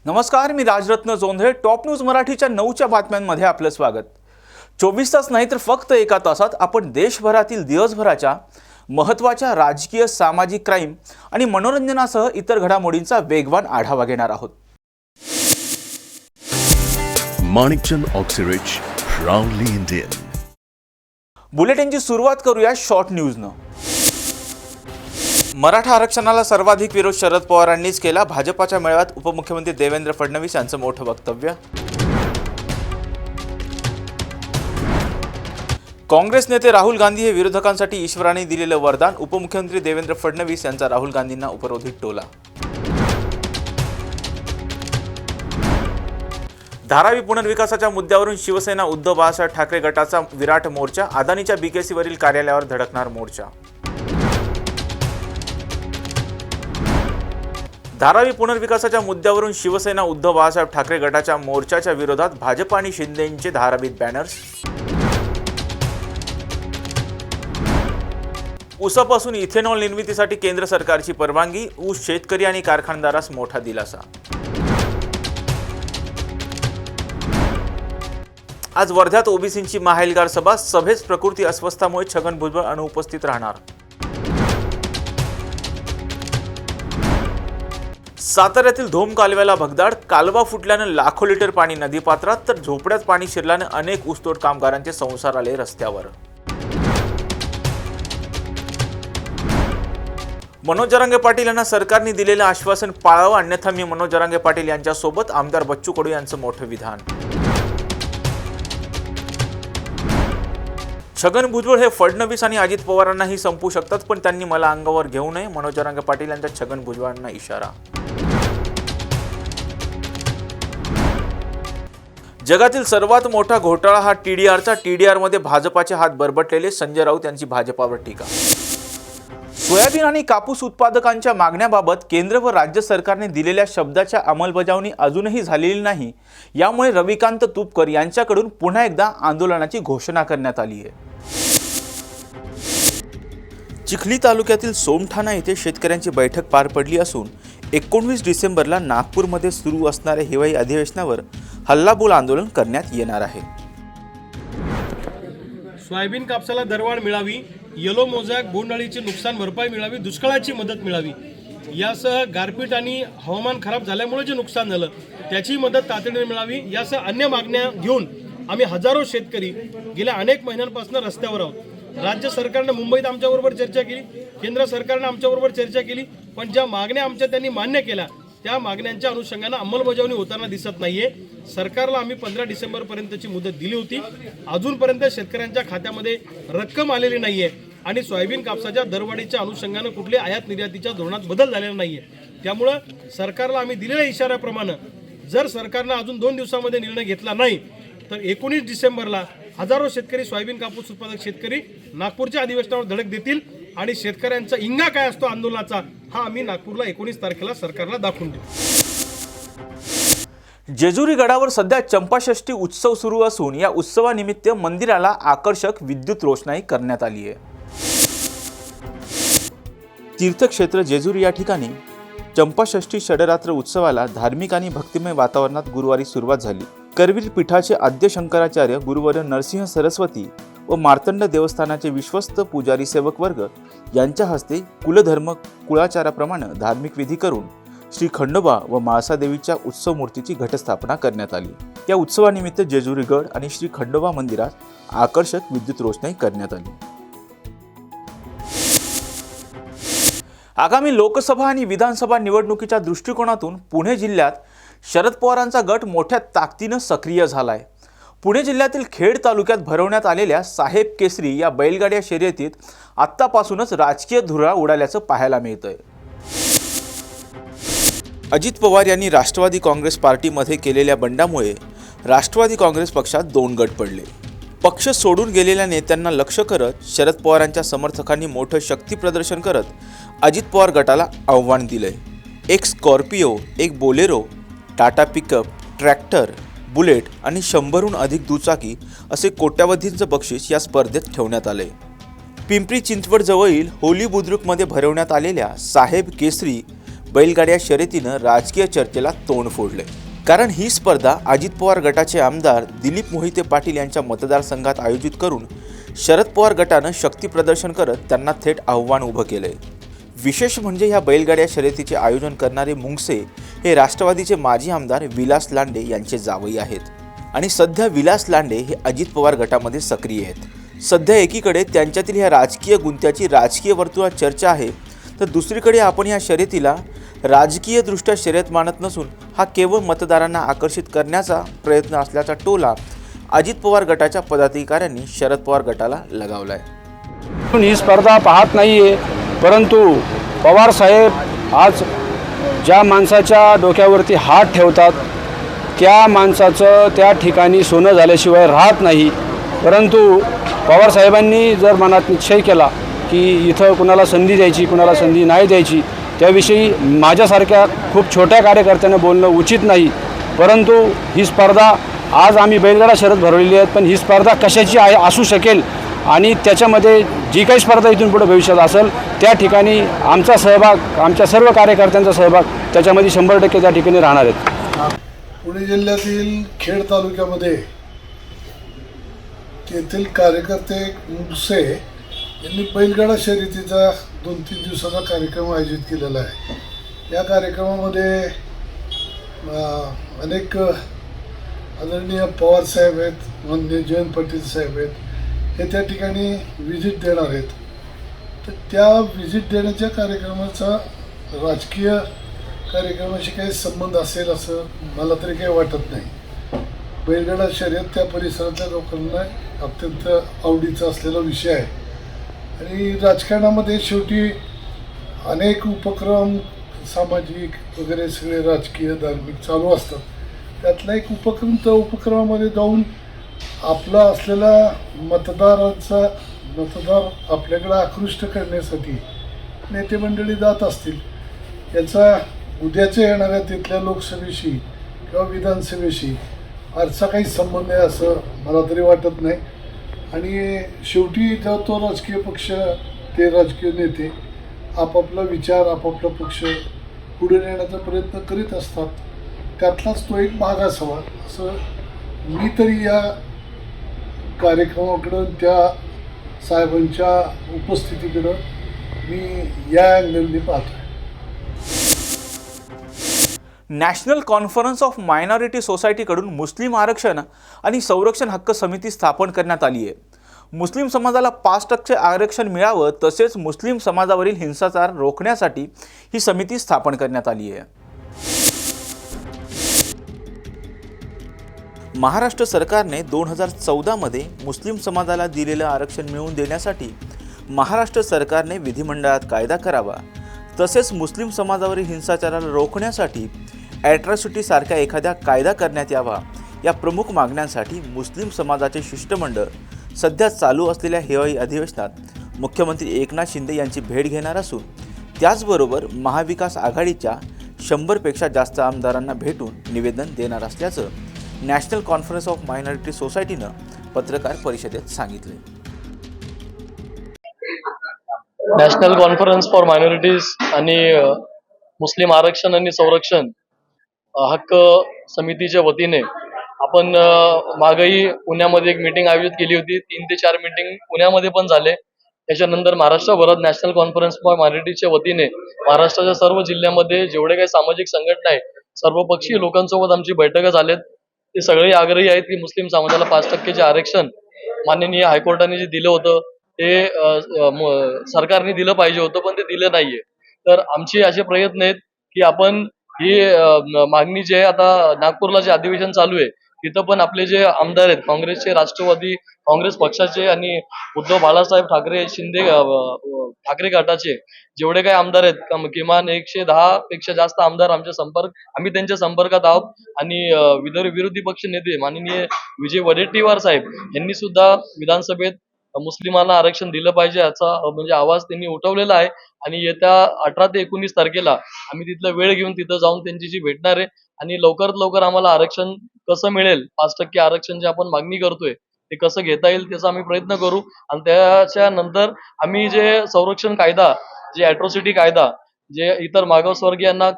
नमस्कार, मी Rajratna Jondhale. Top news मराठीच्या 9च्या बातम्यांमध्ये आपलं स्वागत. 24 तास नाही तर फक्त एका तासात आपण देशभरातील दिवसभराच्या महत्त्वाच्या राजकीय, सामाजिक, क्राईम आणि मनोरंजनासह इतर घडामोडींचा वेगवान आढावा घेणार आहोत. Manikchand Oxyrich, proudly Indian. बुलेटिनची सुरुवात करूया शॉर्ट न्यूजनं. मराठा आरक्षणाला सर्वाधिक विरोध शरद पवारांनीच केला. भाजपाच्या मेळाव्यात उपमुख्यमंत्री देवेंद्र फडणवीस यांचं मोठं वक्तव्य. काँग्रेस नेते राहुल गांधी हे विरोधकांसाठी ईश्वराने दिलेलं वरदान. उपमुख्यमंत्री देवेंद्र फडणवीस यांचा राहुल गांधींना उपरोधित टोला. धारावी पुनर्विकासाच्या मुद्द्यावरून शिवसेना उद्धव बाळासाहेब ठाकरे गटाचा विराट मोर्चा. अदानीच्या बीकेसीवरील कार्यालयावर धडकणार मोर्चा. धारावी पुनर्विकासाच्या मुद्द्यावरून शिवसेना उद्धव बाळासाहेब ठाकरे गटाच्या मोर्चाच्या विरोधात भाजप आणि शिंदेंचे धारावीत बॅनर्स. ऊसापासून इथेनॉल निर्मितीसाठी केंद्र सरकारची परवानगी. ऊस शेतकरी आणि कारखानदारास मोठा दिलासा. आज वर्ध्यात ओबीसींची महाएल्गार सभा. सभेस प्रकृती अस्वस्थामुळे छगन भुजबळ अनुपस्थित राहणार. साताऱ्यातील धोम कालव्याला भगदाड. कालवा फुटल्यानं लाखो लिटर पाणी नदीपात्रात, तर झोपड्यात पाणी शिरल्यानं अनेक ऊसतोड कामगारांचे संसार आले रस्त्यावर. मनोज जरांगे पाटील यांना सरकारने दिलेलं आश्वासन पाळावं, अन्यथा मी मनोज जरांगे पाटील यांच्यासोबत. आमदार बच्चू कडू यांचं मोठं विधान. छगन भुजबळ हे फडणवीस आणि अजित पवारांनाही संपू शकतात, पण त्यांनी मला अंगावर घेऊ नये. मनोज जरांगे पाटील यांचा छगन भुजबळांना इशारा. जगातील सर्वात मोठा घोटाळा हा टीडीआरचा. टीडीआरमध्ये भाजपाचे हात बरबटलेले. संजय राऊत यांची भाजपावर टीका. सोयाबीन आणि कापूस उत्पादकांच्या मागण्याबाबत केंद्र व राज्य सरकारने दिलेल्या शब्दाच्या अंमलबजावणी अजूनही झालेली नाही. यामुळे रविकांत तुपकर यांच्याकडून पुन्हा एकदा आंदोलनाची घोषणा करण्यात आली आहे. चिखली तालुक्यातील सोमठाणा येथे शेतकऱ्यांची बैठक पार पडली असून 19 डिसेंबरला नागपूरमध्ये सुरू असणाऱ्या हिवाळी अधिवेशनावर हल्लाबोल आंदोलन करण्यात येणार आहे. सोयाबीन कापसाला दरवाढ मिळावी, येलो मोझॅक बोंडअळीची नुकसान भरपाई मिळावी, दुष्काळाची मदत मिळावी, यासह गारपीट आणि हवामान खराब झाल्यामुळे जे नुकसान झालं त्याची मदत तातडीने मिळावी, यासह अन्य मागण्या घेऊन आम्ही हजारो शेतकरी गेल्या अनेक महिन्यांपासून रस्त्यावर आहोत. राज्य सरकारनं मुंबईत आमच्याबरोबर चर्चा केली, केंद्र सरकारनं आमच्याबरोबर चर्चा केली, पण ज्या मागण्या आमच्या त्यांनी मान्य केल्या त्या मागण्यांच्या अनुषंगानं अंमलबजावणी होताना दिसत नाहीये. सरकारला आम्ही 15 डिसेंबरपर्यंतची मुदत दिली होती. अजूनपर्यंत शेतकऱ्यांच्या खात्यामध्ये रक्कम आलेली नाहीये आणि सोयाबीन कापसाच्या दरवाढीच्या अनुषंगानं कुठल्या आयात निर्यातीच्या धोरणात बदल झालेला नाहीये. त्यामुळं सरकारला आम्ही दिलेल्या इशाऱ्याप्रमाणे जर सरकारनं अजून 2 दिवसामध्ये निर्णय घेतला नाही तर 19 डिसेंबरला हजारो शेतकरी, सोयाबीन कापूस उत्पादक शेतकरी नागपूरच्या अधिवेशनावर धडक देतील आणि शेतकऱ्यांचा इंगा काय असतो आंदोलनाचा हा आम्ही नागपूरला 19 तारखेला सरकारला दाखवून देऊ. जेजुरी गडावर सध्या चंपाषष्ठी उत्सव सुरू असून या उत्सवानिमित्त मंदिराला आकर्षक विद्युत रोषणाई करण्यात आली आहे. तीर्थक्षेत्र जेजुरी या ठिकाणी चंपाषष्ठी षडरात्र उत्सवाला धार्मिक आणि भक्तिमय वातावरणात गुरुवारी सुरुवात झाली. करवीर पीठाचे आद्य शंकराचार्य गुरुवर्य नरसिंह सरस्वती व मार्तंड देवस्थानाचे विश्वस्त पुजारी सेवक वर्ग यांच्या हस्ते कुलधर्म कुळाचाराप्रमाणे धार्मिक विधी करून श्री खंडोबा व म्हाळसादेवीच्या उत्सव मूर्तीची घटस्थापना करण्यात आली. या उत्सवानिमित्त जेजुरी गड आणि श्री खंडोबा मंदिरात आकर्षक विद्युत रोषणाई करण्यात आली. आगामी लोकसभा आणि विधानसभा निवडणुकीच्या दृष्टिकोनातून पुणे जिल्ह्यात शरद पवारांचा गट मोठ्या ताकदीनं सक्रिय झालाय. पुणे जिल्ह्यातील खेड तालुक्यात भरवण्यात आलेल्या साहेब केसरी या बैलगाड्या शर्यतीत आत्तापासूनच राजकीय धुरा उडाल्याचं पाहायला मिळतंय. अजित पवार यांनी राष्ट्रवादी काँग्रेस पार्टीमध्ये केलेल्या बंडामुळे राष्ट्रवादी काँग्रेस पक्षात 2 गट पडले. पक्ष सोडून गेलेल्या नेत्यांना लक्ष करत शरद पवारांच्या समर्थकांनी मोठं शक्ती प्रदर्शन करत अजित पवार गटाला आव्हान दिलंय. एक स्कॉर्पिओ, एक Bolero, Tata pickup, tractor, bullet आणि 100हून अधिक दुचाकी असे कोट्यावधींचं बक्षीस या स्पर्धेत ठेवण्यात आले. पिंपरी चिंचवड जवळील होली बुद्रुकमध्ये भरवण्यात आलेल्या साहेब केसरी बैलगाड्या शर्यतीनं राजकीय चर्चेला तोंड फोडले। कारण ही स्पर्धा अजित पवार गटाचे आमदार दिलीप मोहिते पाटील यांच्या मतदारसंघात आयोजित करून शरद पवार गटानं शक्ती प्रदर्शन करत त्यांना थेट आव्हान उभं केलंय। विशेष म्हणजे ह्या बैलगाड्या शर्यतीचे आयोजन करणारे मुंगसे हे राष्ट्रवादीचे माजी आमदार विलास लांडे यांचे जावई आहेत आणि सध्या विलास लांडे हे अजित पवार गटामध्ये सक्रिय आहेत। सध्या एकीकडे त्यांच्यातील ह्या राजकीय गुंत्याची राजकीय वर्तुळात चर्चा आहे, तर दुसरीकडे आपण ह्या शर्यतीला राजकीयदृष्ट्या शर्यत मानत नसून हा केवळ मतदारांना आकर्षित करण्याचा प्रयत्न असल्याचा टोला अजित पवार गटाच्या पदाधिकाऱ्यांनी शरद पवार गटाला लगावलाय। ही स्पर्धा पाहत नाहीये, परंतु पवार साहेब आज ज्या माणसाच्या डोक्यावरती हात ठेवतात त्या माणसाचं त्या ठिकाणी सोनं झाल्याशिवाय राहत नाही। परंतु पवार साहेबांनी जर मनात निश्चय केला की इथं कुणाला संधी द्यायची कुणाला संधी नाही द्यायची, त्याविषयी माझ्यासारख्या खूप छोट्या कार्यकर्त्यांना बोलणं उचित नाही। परंतु ही स्पर्धा आज आम्ही बैलगाडा शर्यत भरवलेली आहेत, पण ही स्पर्धा कशाची आहे असू शकेल आणि त्याच्यामध्ये जी काही स्पर्धा इथून पुढे भविष्यात असेल त्या ठिकाणी आमचा सहभाग, आमच्या सर्व कार्यकर्त्यांचा सहभाग त्याच्यामध्ये 100% त्या ठिकाणी राहणार आहेत। पुणे जिल्ह्यातील खेड तालुक्यामध्ये तेथील कार्यकर्ते मुंगसे यांनी बैलगाडा शर्यतीचा 2-3 दिवसाचा कार्यक्रम आयोजित केलेला आहे। या कार्यक्रमामध्ये अनेक आदरणीय पवार साहेब आहेत, माननीय जयंत पाटील साहेब आहेत, हे त्या ठिकाणी व्हिजिट देणार आहेत। तर त्या व्हिजिट देण्याच्या कार्यक्रमाचा राजकीय कार्यक्रमाशी काही संबंध असेल असं मला तरी काही वाटत नाही। बैलगाडा शर्यत त्या परिसरातल्या लोकांना अत्यंत आवडीचा असलेला विषय आहे आणि राजकारणामध्ये शेवटी अनेक उपक्रम सामाजिक वगैरे सगळे राजकीय धार्मिक चालू असतात। त्यातला एक उपक्रम त्या उपक्रमामध्ये जाऊन आपला असलेला मतदार आपल्याकडे आकृष्ट करण्यासाठी नेते मंडळी जात असतील। याचा उद्याच्या येणाऱ्या तिथल्या लोकसभेशी किंवा विधानसभेशी फारसा काही संबंध आहे असं मला तरी वाटत नाही। आणि शेवटी जेव्हा तो राजकीय पक्ष, ते राजकीय नेते आपापला विचार, आपापला पक्ष पुढे नेण्याचा प्रयत्न करीत असतात, त्यातलाच तो एक भाग असावा असं मी तरी या कार्यक्रमाकडं, त्या साहेबांच्या उपस्थितीकडं मी या अँगलने पाहतो। नॅशनल कॉन्फरन्स ऑफ मायनॉरिटी सोसायटीकडून मुस्लिम आरक्षण आणि संरक्षण हक्क समिती स्थापन करण्यात आली आहे। मुस्लिम समाजाला 5% आरक्षण मिळावं तसेच मुस्लिम समाजावरील हिंसाचार रोखण्यासाठी ही समिती स्थापन करण्यात आली आहे। महाराष्ट्र सरकारने 2014 मध्ये मुस्लिम समाजाला दिलेलं आरक्षण मिळवून देण्यासाठी महाराष्ट्र सरकारने विधिमंडळात कायदा करावा, तसेच मुस्लिम समाजावरील हिंसाचाराला रोखण्यासाठी ॲट्रॉसिटी सारखा एखादा कायदा करण्यात यावा, या प्रमुख मागण्यांसाठी मुस्लिम समाजाचे शिष्टमंडळ सध्या चालू असलेल्या हिवाळी अधिवेशनात मुख्यमंत्री एकनाथ शिंदे यांची भेट घेणार असून त्याचबरोबर महाविकास आघाडीच्या 100पेक्षा जास्त आमदारांना भेटून निवेदन देणार असल्याचं नॅशनल कॉन्फरन्स ऑफ मायनॉरिटी सोसायटीनं पत्रकार परिषदेत सांगितले। नॅशनल कॉन्फरन्स फॉर मायनॉरिटीज आणि मुस्लिम आरक्षण आणि संरक्षण हक्क समितीच्या वतीने आपण मागही पुण्यामध्ये एक मीटिंग आयोजित केली होती। 3 ते 4 मीटिंग पुण्यामध्ये पण झाले। त्याच्यानंतर महाराष्ट्रभरात नॅशनल कॉन्फरन्स फॉर मायनॉरिटीच्या वतीने महाराष्ट्राच्या सर्व जिल्ह्यामध्ये जेवढे काही सामाजिक संघटना आहेत, सर्वपक्षीय लोकांसोबत आमची बैठका झाल्यात। ते सगळे आग्रही आहेत की मुस्लिम समाजाला 5% आरक्षण माननीय हायकोर्टाने जे दिलं होतं ते सरकारने दिलं पाहिजे होतं, पण ते दिलं नाहीये। तर आमचे असे प्रयत्न आहेत की आपण ही मागणी जी आहे, आता नागपूरला जे अधिवेशन चालू आहे तिथं पण आपले जे आमदार आहेत काँग्रेसचे, राष्ट्रवादी काँग्रेस पक्षाचे आणि उद्धव बाळासाहेब ठाकरे ठाकरे गटाचे जेवढे काही आमदार आहेत, किमान 110 पेक्षा जास्त आमदार आम्ही त्यांच्या संपर्कात आहोत। आणि विरोधी पक्ष नेते माननीय विजय वडेट्टीवार साहेब यांनी सुद्धा विधानसभेत मुस्लिमांना आरक्षण दिलं पाहिजे याचा म्हणजे आवाज त्यांनी उठवलेला आहे। आणि येत्या 18 ते 19 तारखेला आम्ही तिथला वेळ घेऊन तिथं जाऊन त्यांच्याशी भेटणार आहे आणि लवकरात लवकर आम्हाला आरक्षण कसं मिळेल, 5% आरक्षण जे आपण मागणी करतोय ते कसं घेता येईल त्याचा आम्ही प्रयत्न करू। आणि त्याच्या नंतर आम्ही जे संरक्षण कायदा, जे ॲट्रॉसिटी कायदा जे इतर मागासवर्गीयांना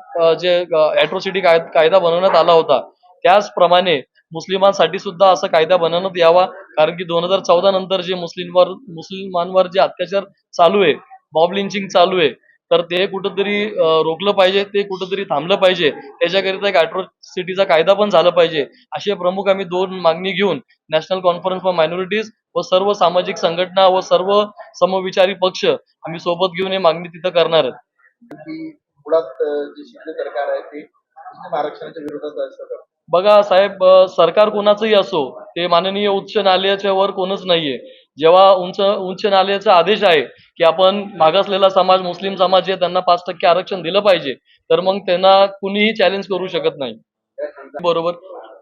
जे ॲट्रॉसिटी कायदा बनवण्यात आला होता, त्याचप्रमाणे मुस्लिमांसाठी सुद्धा असा कायदा बनवण्यात यावा. कारण की 2014 नंतर जे मुस्लिमांवर जे अत्याचार चालू आहे, मॉब लिंचिंग चालू आहे, तर ते कुठंतरी रोखलं पाहिजे, ते कुठंतरी थांबलं पाहिजे. त्याच्याकरिता एक ॲट्रॉसिटीचा कायदा पण झाला पाहिजे. असे प्रमुख आम्ही 2 मागणी घेऊन नॅशनल कॉन्फरन्स फॉर मायनॉरिटीज व सर्व सामाजिक संघटना व सर्व समविचारी पक्ष आम्ही सोबत घेऊन हे मागणी तिथं करणार आहेत. की मुळात जे शिंदे सरकार आहे ते मुस्लिम आरक्षणाच्या विरोधात असं करतं. बघा साहेब, सरकार कोणाचंही असो, ते माननीय उच्च न्यायालयाच्या वर कोणच नाहीये. जेव्हा उच्च न्यायालयाचा आदेश आहे की आपण मागासलेला समाज, मुस्लिम समाज जे त्यांना 5% आरक्षण दिलं पाहिजे, तर मग त्यांना कुणीही चॅलेंज करू शकत नाही. बरोबर.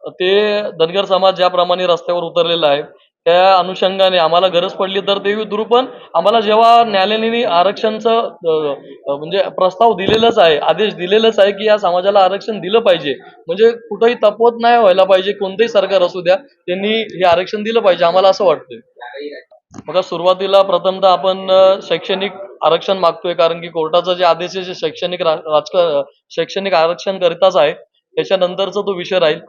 ते धनगर समाज ज्याप्रमाणे रस्त्यावर उतरलेला आहे, त्या अनुषंगाने आम्हाला गरज पडली तर ते विद्रू, पण आम्हाला जेव्हा न्यायालयाने आरक्षणचं म्हणजे प्रस्ताव दिलेलाच आहे, आदेश दिलेलाच आहे की या समाजाला आरक्षण दिलं पाहिजे, म्हणजे कुठंही तफावत नाही व्हायला पाहिजे. कोणतंही सरकार असू द्या, त्यांनी हे आरक्षण दिलं पाहिजे, आम्हाला असं वाटतंय. बघा, सुरुवातीला प्रथमतः आपण शैक्षणिक आरक्षण मागतोय, कारण की कोर्टाचा जे आदेश आहे शैक्षणिक आरक्षण करिताच आहे. त्याच्यानंतरचा तो विषय राहील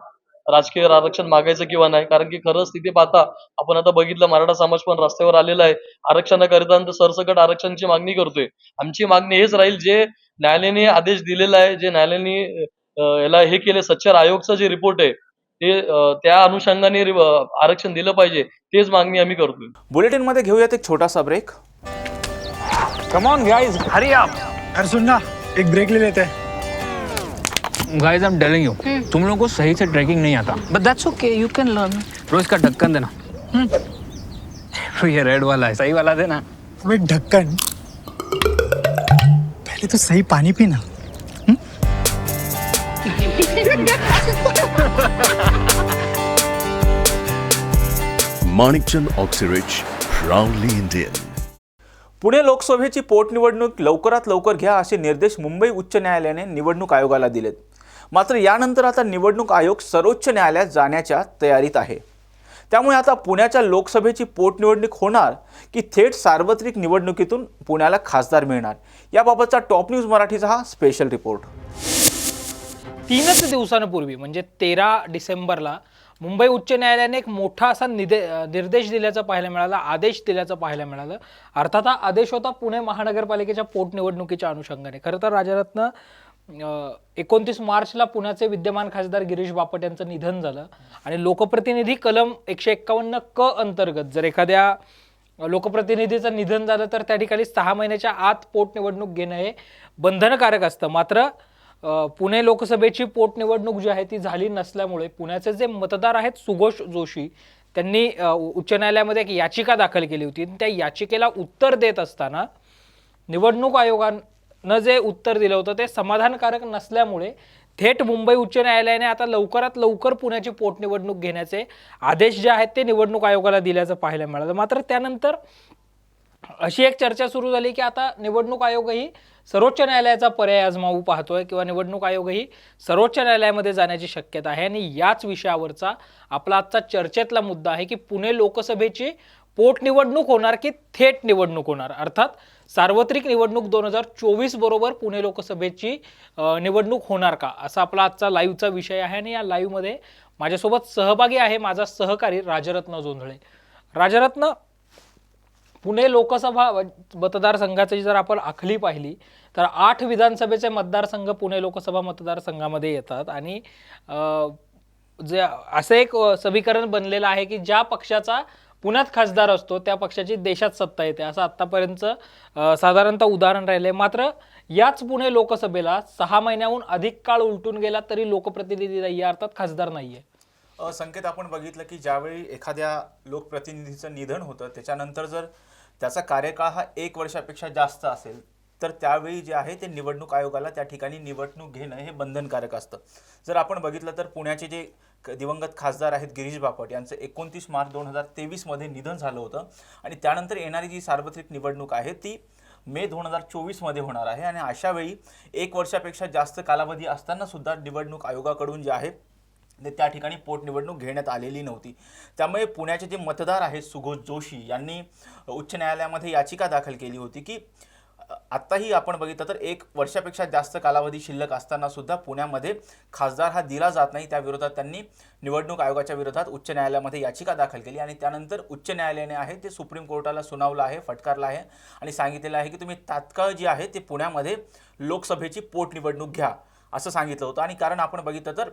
राजकीय आरक्षण मागायचं किंवा नाही. कारण की खरंच तिथे पाहता आपण आता बघितलं, मराठा समाज पण रस्त्यावर आलेला आहे आरक्षणाकरिता, सरसकट आरक्षणाची मागणी करतोय. आमची मागणी हेच राहील, जे न्यायालयाने आदेश दिलेला आहे, जे न्यायालयाने याला हे केले, सच्चर आयोगचा जे रिपोर्ट आहे ते त्या अनुषंगाने आरक्षण दिलं पाहिजे, तेच मागणी आम्ही करतोय. बुलेटिनमध्ये घेऊयात एक छोटासा break. Come on guys, hurry up. यार सुन ना, एक ब्रेक ले लेते हैं. Guys I am telling you, तुम लोगों को सही से ट्रैकिंग नहीं आता. But that's okay, you can learn. रोज का ढक्कन देना. ये रेड वाला है, सही वाला देना. अबे ढक्कन, पहले तो सही पानी पीना. Manikchand Oxyrich, proudly Indian. Pune लोकसभेची पोटनिवडणूक लवकरात लवकर घ्या असे निर्देश मुंबई उच्च न्यायालयाने निवडणूक आयोगाला दिलेत. मात्र यानंतर आता निवडणूक आयोग सर्वोच्च न्यायालयात जाण्याच्या तयारीत आहे. त्यामुळे आता पुण्याच्या लोकसभेची पोटनिवडणूक होणार की थेट सार्वत्रिक निवडणुकीतून पुण्याला खासदार मिळणार, याबाबतचा टॉप न्यूज मराठीचा हा स्पेशल रिपोर्ट. 3 दिवसांपूर्वी म्हणजे 13 डिसेंबरला मुंबई उच्च न्यायालयाने एक मोठा असा निर्देश दिल्याचं पाहायला मिळालं, आदेश दिल्याचं पाहायला मिळालं. अर्थात हा आदेश होता पुणे महानगरपालिकेच्या पोटनिवडणुकीच्या अनुषंगाने. खरं तर राजरत्न 29 मार्चला पुण्याचे विद्यमान खासदार गिरीश बापट यांचं निधन झालं आणि लोकप्रतिनिधी कलम 151 क अंतर्गत जर एखाद्या लोकप्रतिनिधीचं निधन झालं तर त्या ठिकाणी 6 महिन्याच्या आत पोटनिवडणूक घेणं हे बंधनकारक असतं. मात्र पुणे लोकसभेची पोटनिवडणूक जी आहे ती झाली नसल्यामुळे पुण्याचे जे मतदार आहेत सुघोष जोशी त्यांनी उच्च न्यायालयामध्ये एक याचिका दाखल केली होती. त्या याचिकेला उत्तर देत असताना निवडणूक आयोगानं जे उत्तर दिलं होतं ते समाधानकारक नसल्यामुळे थेट मुंबई उच्च न्यायालयाने आता लवकरात लवकर पुण्याची पोटनिवडणूक घेण्याचे आदेश जे आहेत ते निवडणूक आयोगाला दिल्याचं पाहायला मिळालं. मात्र त्यानंतर अशी एक चर्चा सुरू झाली की आता निवडणूक आयोगही सर्वोच्च न्यायालयाचा पर्याय आजमावू पाहतोय किंवा निवडणूक आयोगही सर्वोच्च न्यायालयामध्ये जाण्याची शक्यता आहे. आणि याच विषयावरचा आपला आजचा चर्चेतला मुद्दा आहे की पुणे लोकसभेची पोटनिवडणूक होणार की थेट निवडणूक होणार, अर्थात सार्वत्रिक निवडणूक 2024 बरोबर पुणे लोकसभेची निवडणूक होणार का, असा आपला आजचा लाईव्हचा विषय आहे. आणि या लाईव्हमध्ये माझ्यासोबत सहभागी आहे माझा सहकारी राजरत्न जोंधळे. राजरत्न, पुणे लोकसभा मतदारसंघाची जर आपण आखली पाहिली तर 8 विधानसभेचे मतदारसंघ पुणे लोकसभा मतदारसंघामध्ये येतात आणि जे असं एक समीकरण बनलेलं आहे की ज्या पक्षाचा पुण्यात खासदार असतो त्या पक्षाची देशात सत्ता येते, असं आत्तापर्यंत साधारणतः उदाहरण राहिले. मात्र याच पुणे लोकसभेला 6 महिन्याहून अधिक काळ उलटून गेला तरी लोकप्रतिनिधी नाही आहे, अर्थात खासदार नाही आहे. संकेत, आपण बघितलं की ज्यावेळी एखाद्या लोकप्रतिनिधीचं निधन होतं त्याच्यानंतर जर त्याचा कार्यकाळ हा 1 वर्षापेक्षा जास्त असेल तर त्यावेळी जे आहे ते निवडणूक आयोगाला त्या ठिकाणी निवडणूक घेणं हे बंधनकारक असतं. जर आपण बघितलं तर पुण्याचे जे दिवंगत खासदार आहेत गिरीश बापट यांचं 29 मार्च 2023 मध्ये निधन झालं होतं आणि त्यानंतर येणारी जी सार्वत्रिक निवडणूक आहे ती मे 2024 मध्ये होणार आहे. आणि अशावेळी 1 वर्षापेक्षा जास्त कालावधी असताना सुद्धा निवडणूक आयोगाकडून जे आहे त्या ठिकाणी पोटनिवडणूक घेण्यात आलेली नव्हती. त्यामुळे पुण्याचे जे मतदार आहेत सुघोष जोशी यांनी उच्च न्यायालयामध्ये याचिका दाखल केली होती की आत्ताही आपण बघितलं तर 1 वर्षापेक्षा जास्त कालावधी शिल्लक असताना सुद्धा पुण्यामध्ये खासदार हा दिला जात नाही. त्या विरोधात त्यांनी निवडणूक आयोगाच्या विरोधात उच्च न्यायालयामध्ये याचिका दाखल केली आणि त्यानंतर उच्च न्यायालयाने आहे ते सुप्रीम कोर्टाला सुनावलं आहे, फटकारलं आहे आणि सांगितलेलं आहे की तुम्ही तात्काळ जी आहे ते पुण्यामध्ये लोकसभेची पोटनिवडणूक घ्या असं सांगितलं होतं. आणि कारण आपण बघितलं तर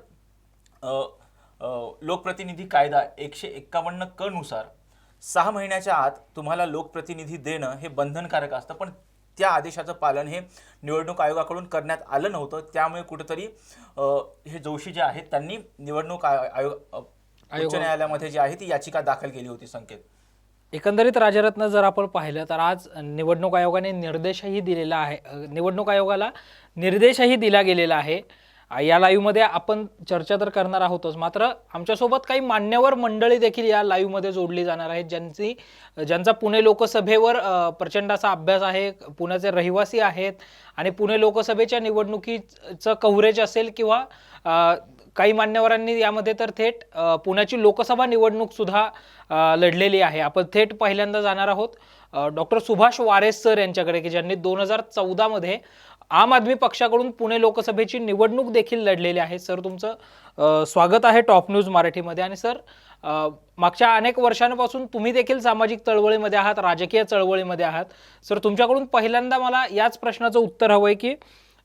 लोकप्रतिनिधी कायदा 151 क नुसार 6 महिन्याच्या आत तुम्हाला लोकप्रतिनिधी देणं हे बंधनकारक असतं, पण त्या आदेशाचं पालन हे निवडणूक आयोगाकडून करण्यात आलं नव्हतं. त्यामुळे कुठेतरी हे जोशी जे आहेत त्यांनी निवडणूक आयोग उच्च न्यायालयामध्ये जी आहे ती याचिका दाखल केली होती. संकेत, एकंदरीत राजरत्न जर आपण पाहिलं तर आज निवडणूक आयोगाने निर्देशही दिलेला आहे, निवडणूक आयोगाला निर्देशही दिला गेलेला आहे. या लाईव्हमध्ये आपण चर्चा तर करणार आहोतच, मात्र आमच्यासोबत काही मान्यवर मंडळी देखील या लाईव्हमध्ये जोडली जाणार आहेत, ज्यांचा पुणे लोकसभेवर प्रचंड असा अभ्यास आहे, पुण्याचे रहिवासी आहेत आणि पुणे लोकसभेच्या निवडणुकीचं कव्हरेज असेल किंवा काही मान्यवरांनी यामध्ये तर थेट पुण्याची लोकसभा निवडणूक सुद्धा लढलेली आहे. आपण थेट पहिल्यांदा जाणार आहोत डॉक्टर सुभाष वारेस सर यांच्याकडे, की ज्यांनी 2014 मध्ये आम आदमी पक्षाकडून पुणे लोकसभेची निवडणूक देखील लढलेली आहे. सर, तुमचं स्वागत आहे टॉप न्यूज मराठीमध्ये. आणि सर, मागच्या अनेक वर्षांपासून तुम्ही देखील सामाजिक चळवळीमध्ये आहात, राजकीय चळवळीमध्ये आहात. सर, तुमच्याकडून पहिल्यांदा मला याच प्रश्नाचं उत्तर हवं आहे की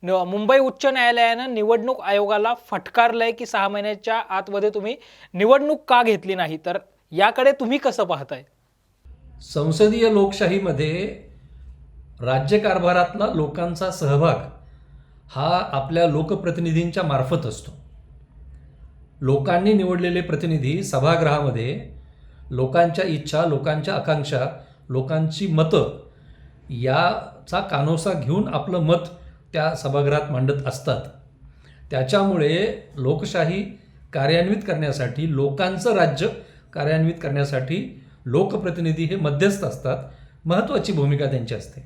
मुंबई उच्च न्यायालयानं निवडणूक आयोगाला फटकारलंय की 6 महिन्याच्या आतमध्ये तुम्ही निवडणूक का घेतली नाही, तर याकडे तुम्ही कसं पाहताय? संसदीय लोकशाहीमध्ये राज्यकारभारातला लोकांचा सहभाग हा आपल्या लोकप्रतिनिधींच्या मार्फत असतो. लोकांनी निवडलेले प्रतिनिधी सभागृहामध्ये लोकांच्या इच्छा, लोकांच्या आकांक्षा, लोकांची मतं याचा कानोसा घेऊन आपलं मत त्या सभागृहात मांडत असतात. त्याच्यामुळे लोकशाही कार्यान्वित करण्यासाठी, लोकांचं राज्य कार्यान्वित करण्यासाठी लोकप्रतिनिधी हे मध्यस्थ असतात. महत्त्वाची भूमिका त्यांची असते.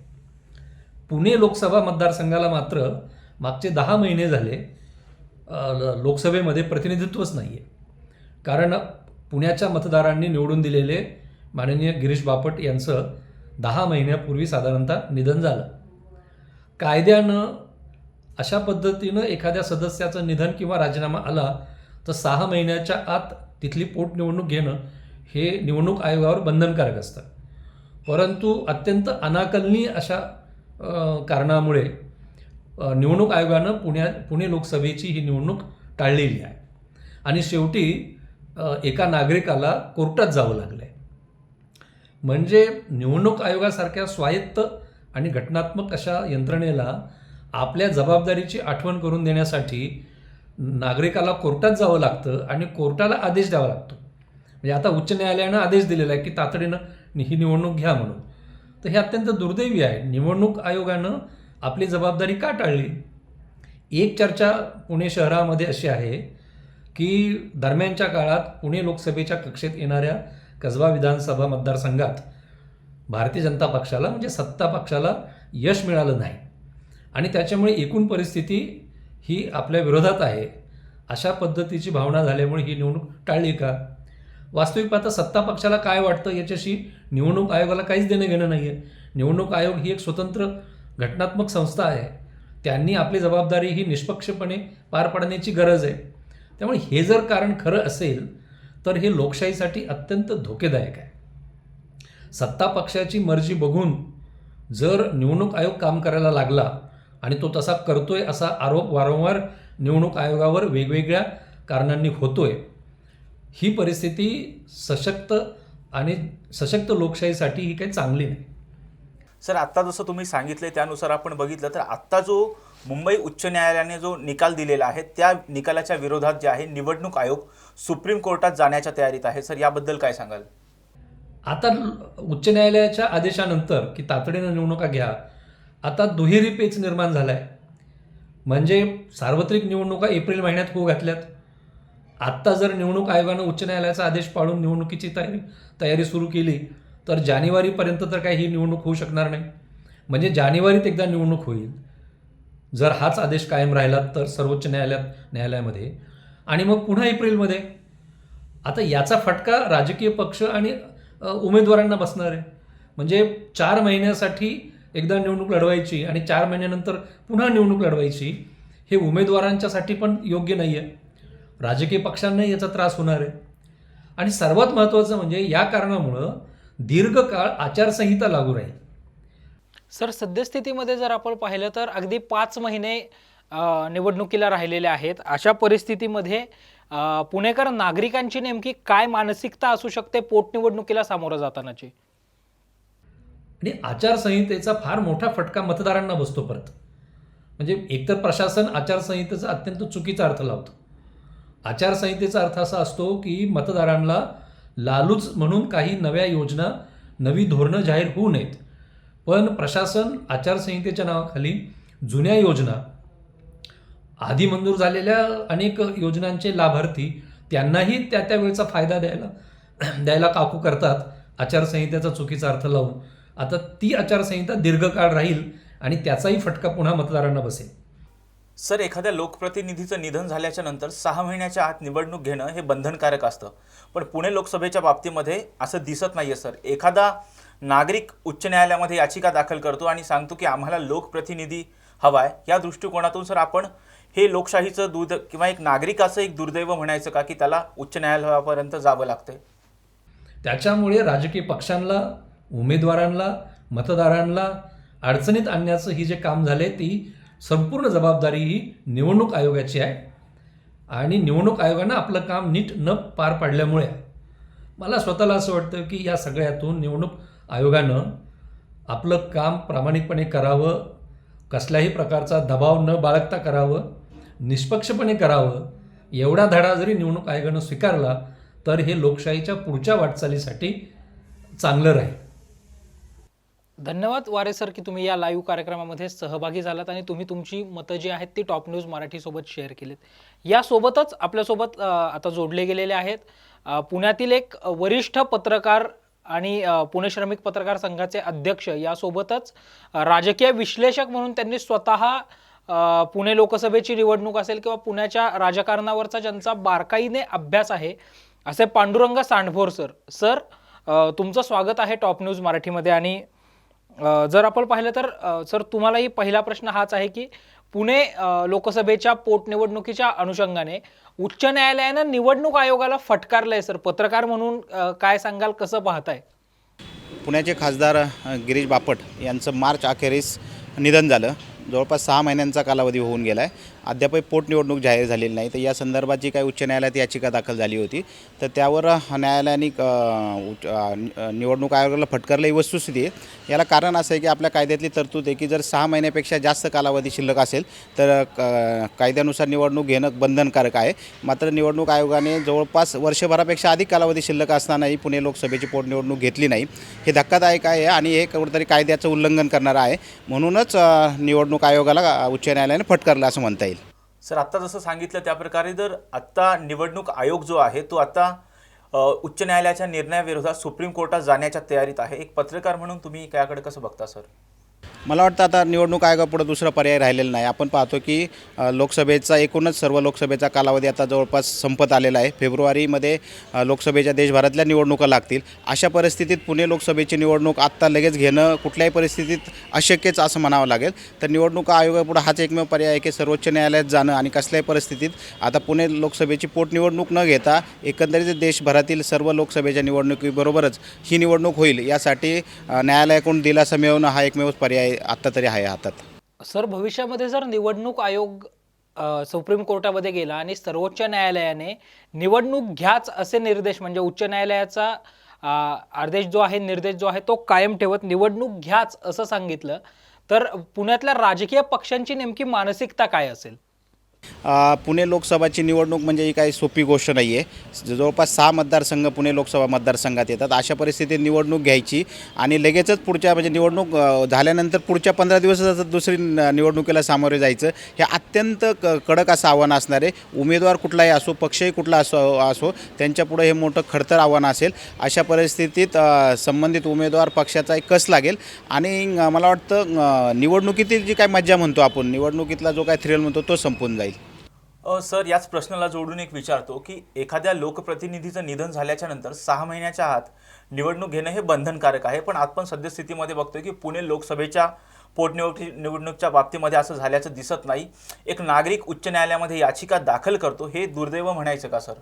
पुणे लोकसभा मतदारसंघाला मात्र मागचे 10 महिने झाले लोकसभेमध्ये प्रतिनिधित्वच नाही आहे. कारण पुण्याच्या मतदारांनी निवडून दिलेले माननीय गिरीश बापट यांचं 10 महिन्यापूर्वी साधारणतः निधन झालं. कायद्यानं अशा पद्धतीनं एखाद्या सदस्याचं निधन किंवा राजीनामा आला तर 6 महिन्याच्या आत तिथली पोटनिवडणूक घेणं हे निवडणूक आयोगावर बंधनकारक असतं. परंतु अत्यंत अनाकलनीय अशा कारणामुळे निवडणूक आयोगानं पुणे लोकसभेची ही निवडणूक टाळलेली आहे आणि शेवटी एका नागरिकाला कोर्टात जावं लागलं आहे. म्हणजे निवडणूक आयोगासारख्या स्वायत्त आणि घटनात्मक अशा यंत्रणेला आपल्या जबाबदारीची आठवण करून देण्यासाठी नागरिकाला कोर्टात जावं लागतं आणि कोर्टाला आदेश द्यावा लागतो. म्हणजे आता उच्च न्यायालयानं आदेश दिलेला आहे की तातडीनं ही निवडणूक घ्या म्हणून. तर हे अत्यंत दुर्दैवी आहे. निवडणूक आयोगानं आपली जबाबदारी का टाळली? एक चर्चा पुणे शहरामध्ये अशी आहे की दरम्यानच्या काळात पुणे लोकसभेच्या कक्षेत येणाऱ्या कसबा विधानसभा मतदारसंघात भारतीय जनता पक्षाला म्हणजे सत्ता पक्षाला यश मिळालं नाही आणि त्याच्यामुळे एकूण परिस्थिती ही आपल्या विरोधात आहे अशा पद्धतीची भावना झाल्यामुळे ही निवडणूक टाळली का? वास्तविक पाहता सत्ता पक्षाला काय वाटतं याच्याशी निवडणूक आयोगाला काहीच देणं घेणं नाही आहे. निवडणूक आयोग ही एक स्वतंत्र घटनात्मक संस्था आहे. त्यांनी आपली जबाबदारी ही निष्पक्षपणे पार पाडण्याची गरज आहे. त्यामुळे हे जर कारण खरं असेल तर हे लोकशाहीसाठी अत्यंत धोकेदायक आहे. सत्ता पक्षाची मर्जी बघून जर निवडणूक आयोग काम करायला लागला आणि तो तसा करतोय असा आरोप वारंवार निवडणूक आयोगावर वेगवेगळ्या कारणांनी होतोय, ही परिस्थिती सशक्त लोकशाहीसाठी ही काही चांगली नाही. सर, आत्ता जसं तुम्ही सांगितले त्यानुसार आपण बघितलं तर आत्ता जो मुंबई उच्च न्यायालयाने जो निकाल दिलेला आहे त्या निकालाच्या विरोधात जे आहे निवडणूक आयोग सुप्रीम कोर्टात जाण्याच्या तयारीत आहे. सर, याबद्दल काय सांगाल? आता उच्च न्यायालयाच्या आदेशानंतर की तातडीनं निवडणुका घ्या, आता दुहेरी पेच निर्माण झाला आहे. म्हणजे सार्वत्रिक निवडणुका एप्रिल महिन्यात होऊ घातल्यात. आत्ता जर निवडणूक आयोगानं उच्च न्यायालयाचा आदेश पाळून निवडणुकीची तयारी सुरू केली तर जानेवारीपर्यंत तर काही ही निवडणूक होऊ शकणार नाही. म्हणजे जानेवारीत एकदा निवडणूक होईल जर हाच आदेश कायम राहिला तर सर्वोच्च न्यायालयामध्ये, आणि मग पुन्हा एप्रिलमध्ये. आता याचा फटका राजकीय पक्ष आणि उमेदवारांना बसणार आहे. म्हणजे 4 महिन्यासाठी एकदा निवडणूक लढवायची आणि 4 महिन्यानंतर पुन्हा निवडणूक लढवायची, हे उमेदवारांच्यासाठी पण योग्य नाही आहे. राजकीय पक्षांनाही याचा त्रास होणार आहे. आणि सर्वात महत्त्वाचं म्हणजे या कारणामुळं दीर्घकाळ आचारसंहिता लागू राहील. सर, सद्यस्थितीमध्ये जर आपण पाहिलं तर अगदी 5 महिने निवडणुकीला राहिलेले आहेत. अशा परिस्थितीमध्ये पुणेकर नागरिकांची नेमकी काय मानसिकता असू शकते पोटनिवडणुकीला सामोरं जातानाची? आणि आचारसंहितेचा फार मोठा फटका मतदारांना बसतो परत. म्हणजे एकतर प्रशासन आचारसंहितेचा अत्यंत चुकीचा अर्थ लावतो. आचारसंहितेचा अर्थ असा असतो की मतदारांना लालूच म्हणून काही नव्या योजना, नवी धोरणं जाहीर होऊ नयेत. पण प्रशासन आचारसंहितेच्या नावाखाली जुन्या योजना, आधी मंजूर झालेल्या अनेक योजनांचे लाभार्थी त्यांनाही त्या वेळचा फायदा द्यायला काकू करतात आचारसंहितेचा चुकीचा अर्थ लावून. आता ती आचारसंहिता दीर्घकाळ राहील आणि त्याचाही फटका पुन्हा मतदारांना बसेल. सर, एखाद्या लोकप्रतिनिधीचं निधन झाल्याच्या नंतर 6 महिन्याच्या आत निवडणूक घेणं हे बंधनकारक असतं. पण पुणे लोकसभेच्या बाबतीमध्ये असं दिसत नाही आहे सर. एखादा नागरिक उच्च न्यायालयामध्ये याचिका दाखल करतो आणि सांगतो की आम्हाला लोकप्रतिनिधी हवा आहे. या दृष्टिकोनातून सर आपण हे लोकशाहीचं दूध किंवा एक नागरिकाचं एक दुर्दैव म्हणायचं का की त्याला उच्च न्यायालयापर्यंत जावं लागतंय? त्याच्यामुळे राजकीय पक्षांना, उमेदवारांना, मतदारांना अडचणीत आणण्याचं ही जे काम झाले ती संपूर्ण जबाबदारी ही निवडणूक आयोगाची आहे. आणि निवडणूक आयोगानं आपलं काम नीट न पार पाडल्यामुळे मला स्वतःला असं वाटतं की या सगळ्यातून निवडणूक आयोगानं आपलं काम प्रामाणिकपणे करावं, कसल्याही प्रकारचा दबाव न बाळगता करावं, निष्पक्षपणे करावं. एवढा धडा जरी निवडणूक आयोगानं स्वीकारला तर हे लोकशाहीच्या पुढच्या वाटचालीसाठी चांगलं राहील. धन्यवाद वारे सर की तुम्ही या लाईव्ह कार्यक्रमामध्ये सहभागी झालात आणि तुम्ही तुमची मतं जी आहेत ती टॉप न्यूज मराठीसोबत शेअर केलीत. यासोबतच आपल्यासोबत आता जोडले गेलेले आहेत पुण्यातील एक वरिष्ठ पत्रकार आणि पुणे श्रमिक पत्रकार संघाचे अध्यक्ष, यासोबतच राजकीय विश्लेषक म्हणून त्यांनी स्वतः पुणे लोकसभेची निवडणूक असेल किंवा पुण्याच्या राजकारणावरचा ज्यांचा बारकाईने अभ्यास आहे असे पांडुरंग सांडभोर सर. सर, तुमचं स्वागत आहे टॉप न्यूज मराठीमध्ये. आणि जर आपण पाहिलं तर सर, तुम्हालाही पहिला प्रश्न हाच आहे की पुणे लोकसभेच्या पोटनिवडणुकीच्या अनुषंगाने उच्च न्यायालयानं निवडणूक आयोगाला फटकारलंय. सर, पत्रकार म्हणून काय सांगाल, कसं पाहताय? पुण्याचे खासदार गिरीश बापट यांचं मार्च अखेरीस निधन झालं. जवळपास 6 महिन्यांचा कालावधी होऊन गेला आहे. अद्यापही पोटनिवडणूक जाहीर झालेली नाही. तर या संदर्भात जी काही उच्च न्यायालयात याचिका दाखल झाली होती तर त्यावर न्यायालयाने निवडणूक आयोगाला फटकारलं ही वस्तुस्थिती आहे. याला कारण असं आहे की आपल्या कायद्यातली तरतूद आहे की जर 6 महिन्यापेक्षा जास्त कालावधी शिल्लक असेल तर कायद्यानुसार निवडणूक घेणं बंधनकारक आहे. मात्र निवडणूक आयोगाने जवळपास वर्षभरापेक्षा अधिक कालावधी शिल्लक असतानाही पुणे लोकसभेची पोटनिवडणूक घेतली नाही. हे धक्कादायक आहे आणि हे कुठेतरी कायद्याचं उल्लंघन करणारं आहे. म्हणूनच निवडणूक आयोगाला उच्च न्यायालयाने फटकारलं असं म्हणता येईल. सर, आत्ता जसं सांगितलं त्याप्रकारे जर आत्ता निवडणूक आयोग जो आहे तो आता उच्च न्यायालयाच्या निर्णयाविरोधात सुप्रीम कोर्टात जाण्याच्या तयारीत आहे. एक पत्रकार म्हणून तुम्ही त्याकडे कसं बघता सर? मला वाटतं आता निवडणूक आयोगापुढे दुसरा पर्याय राहिलेला नाही. आपण पाहतो की लोकसभेचा एकूणच सर्व लोकसभेचा कालावधी आता जवळपास संपत आलेला आहे. फेब्रुवारीमध्ये लोकसभेच्या देशभरातल्या निवडणुका लागतील. अशा परिस्थितीत पुणे लोकसभेची निवडणूक आत्ता लगेच घेणं कुठल्याही परिस्थितीत अशक्यच असं म्हणावं लागेल. तर निवडणूक आयोगापुढे हाच एकमेव पर्याय आहे की सर्वोच्च न्यायालयात जाणं आणि कसल्याही परिस्थितीत आता पुणे लोकसभेची पोटनिवडणूक न घेता एकंदरीत देशभरातील सर्व लोकसभेच्या निवडणुकीबरोबरच ही निवडणूक होईल यासाठी न्यायालयाकडून दिलासा मिळवणं हा एकमेव पर्याय आत्ता तरी आहे हातात. सर, भविष्यामध्ये जर निवडणूक आयोग सुप्रीम कोर्टामध्ये गेला आणि सर्वोच्च न्यायालयाने निवडणूक घ्याच असे निर्देश, म्हणजे उच्च न्यायालयाचा आदेश जो आहे, निर्देश जो आहे तो कायम ठेवत निवडणूक घ्याच असं सांगितलं तर पुण्यातल्या राजकीय पक्षांची नेमकी मानसिकता काय असेल? पुणे लोकसभाची निवडणूक म्हणजे ही काही सोपी गोष्ट नाही आहे. जवळपास 6 मतदारसंघ पुणे लोकसभा मतदारसंघात येतात. अशा परिस्थितीत निवडणूक घ्यायची आणि लगेचच पुढच्या म्हणजे निवडणूक झाल्यानंतर पुढच्या 15 दिवसात दुसरी निवडणुकीला सामोरे जायचं हे अत्यंत कडक असं आव्हान असणार आहे. उमेदवार कुठलाही असो, पक्षही कुठला असो त्यांच्यापुढे हे मोठं खडतर आव्हान असेल. अशा परिस्थितीत संबंधित उमेदवार पक्षाचा एक कस लागेल आणि मला वाटतं निवडणुकीतील जी काय मज्जा म्हणतो आपण, निवडणुकीतला जो काय थ्रिल म्हणतो तो संपून जाईल. सर, याच प्रश्नाला जोडून एक विचारतो की एखाद्या लोकप्रतिनिधीचं निधन झाल्याच्या नंतर 6 महिन्याच्या आत निवडणूक घेणं हे बंधनकारक आहे, पण आपण सद्यस्थितीमध्ये बघतोय की पुणे लोकसभेच्या निवडणुकीच्या बाबतीमध्ये असं झाल्याचं दिसत नाही. एक नागरिक उच्च न्यायालयामध्ये याचिका दाखल करतो, हे दुर्दैव म्हणायचं का सर?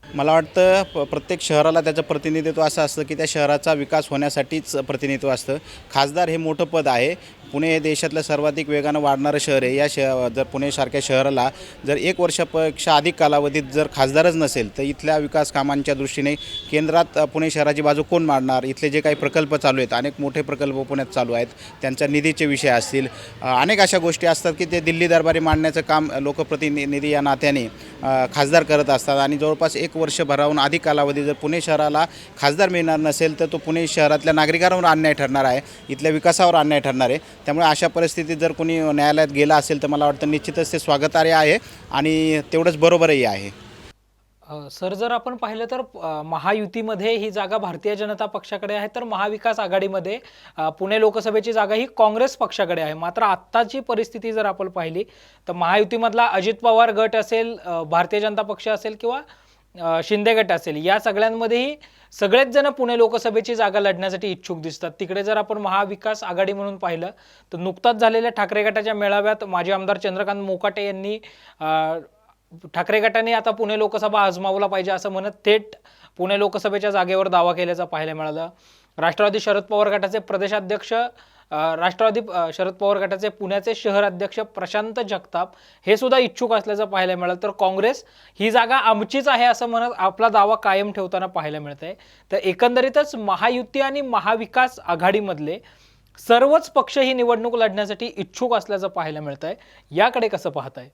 मला वाटतं प्रत्येक शहराला त्याचं प्रतिनिधित्व असं असतं की त्या शहराचा विकास होण्यासाठीच प्रतिनिधित्व असतं. खासदार हे मोठं पद आहे. पुणे हे देशातलं सर्वाधिक वेगानं वाढणारं शहर आहे. जर पुणेसारख्या शहराला जर 1 वर्षापेक्षा अधिक कालावधीत जर खासदारच नसेल तर इथल्या विकास कामांच्या दृष्टीने केंद्रात पुणे शहराची बाजू कोण मांडणार? इथले जे काही प्रकल्प चालू आहेत, अनेक मोठे प्रकल्प पुण्यात चालू आहेत, त्यांच्या निधीचे विषय असतील, अनेक अशा गोष्टी असतात की ते दिल्ली दरबारी मांडण्याचं काम लोकप्रतिनिधी या नात्याने खासदार करत असतात. आणि जवळपास 1 वर्षभराहून अधिक कालावधी जर पुणे शहराला खासदार मिळणार नसेल तर तो पुणे शहरातल्या नागरिकांवर अन्याय ठरणार आहे, इथल्या विकासावर अन्याय ठरणार आहे. त्यामुळे अशा परिस्थितीत जर कोणी न्यायालयात गेला असेल तर मला वाटतं निश्चितच ते स्वागतार्ह आहे आणि तेवढंच बरोबरही आहे. सर, जर आपण पाहिलं तर महायुतीमध्ये ही जागा भारतीय जनता पक्षाकडे आहे, तर महाविकास आघाडीमध्ये पुणे लोकसभेची जागा ही काँग्रेस पक्षाकडे आहे. मात्र आत्ताची परिस्थिती जर आपण पाहिली तर महायुतीमधला अजित पवार गट असेल, भारतीय जनता पक्ष असेल किंवा शिंदे गट असेल, या सगळ्यांमध्येही सगळेच जण पुणे लोकसभेची जागा लढण्यासाठी इच्छुक दिसतात. तिकडे जर आपण महाविकास आघाडी म्हणून पाहिलं तर नुकताच झालेल्या ठाकरे गटाच्या मेळाव्यात माजी आमदार चंद्रकांत मोकाटे यांनी ठाकरे गटाने आता पुणे लोकसभा आजमावला पाहिजे असं म्हणत थेट पुणे लोकसभेच्या जागेवर दावा केल्याचं पाहायला मिळालं. राष्ट्रवादी शरद पवार गटाचे प्रदेशाध्यक्ष, शरद पवार गटाचे पुण्याचे शहर अध्यक्ष प्रशांत जगताप हे सुद्धा इच्छुक असल्याचं पाहायला मिळालं. तर काँग्रेस ही जागा आमचीच आहे असं म्हणत आपला दावा कायम ठेवताना पाहायला मिळत आहे. तर एकंदरीतच महायुती आणि महाविकास आघाडीमधले सर्वच पक्ष ही निवडणूक लढण्यासाठी इच्छुक असल्याचं पाहायला मिळत आहे. याकडे कसं पाहताय?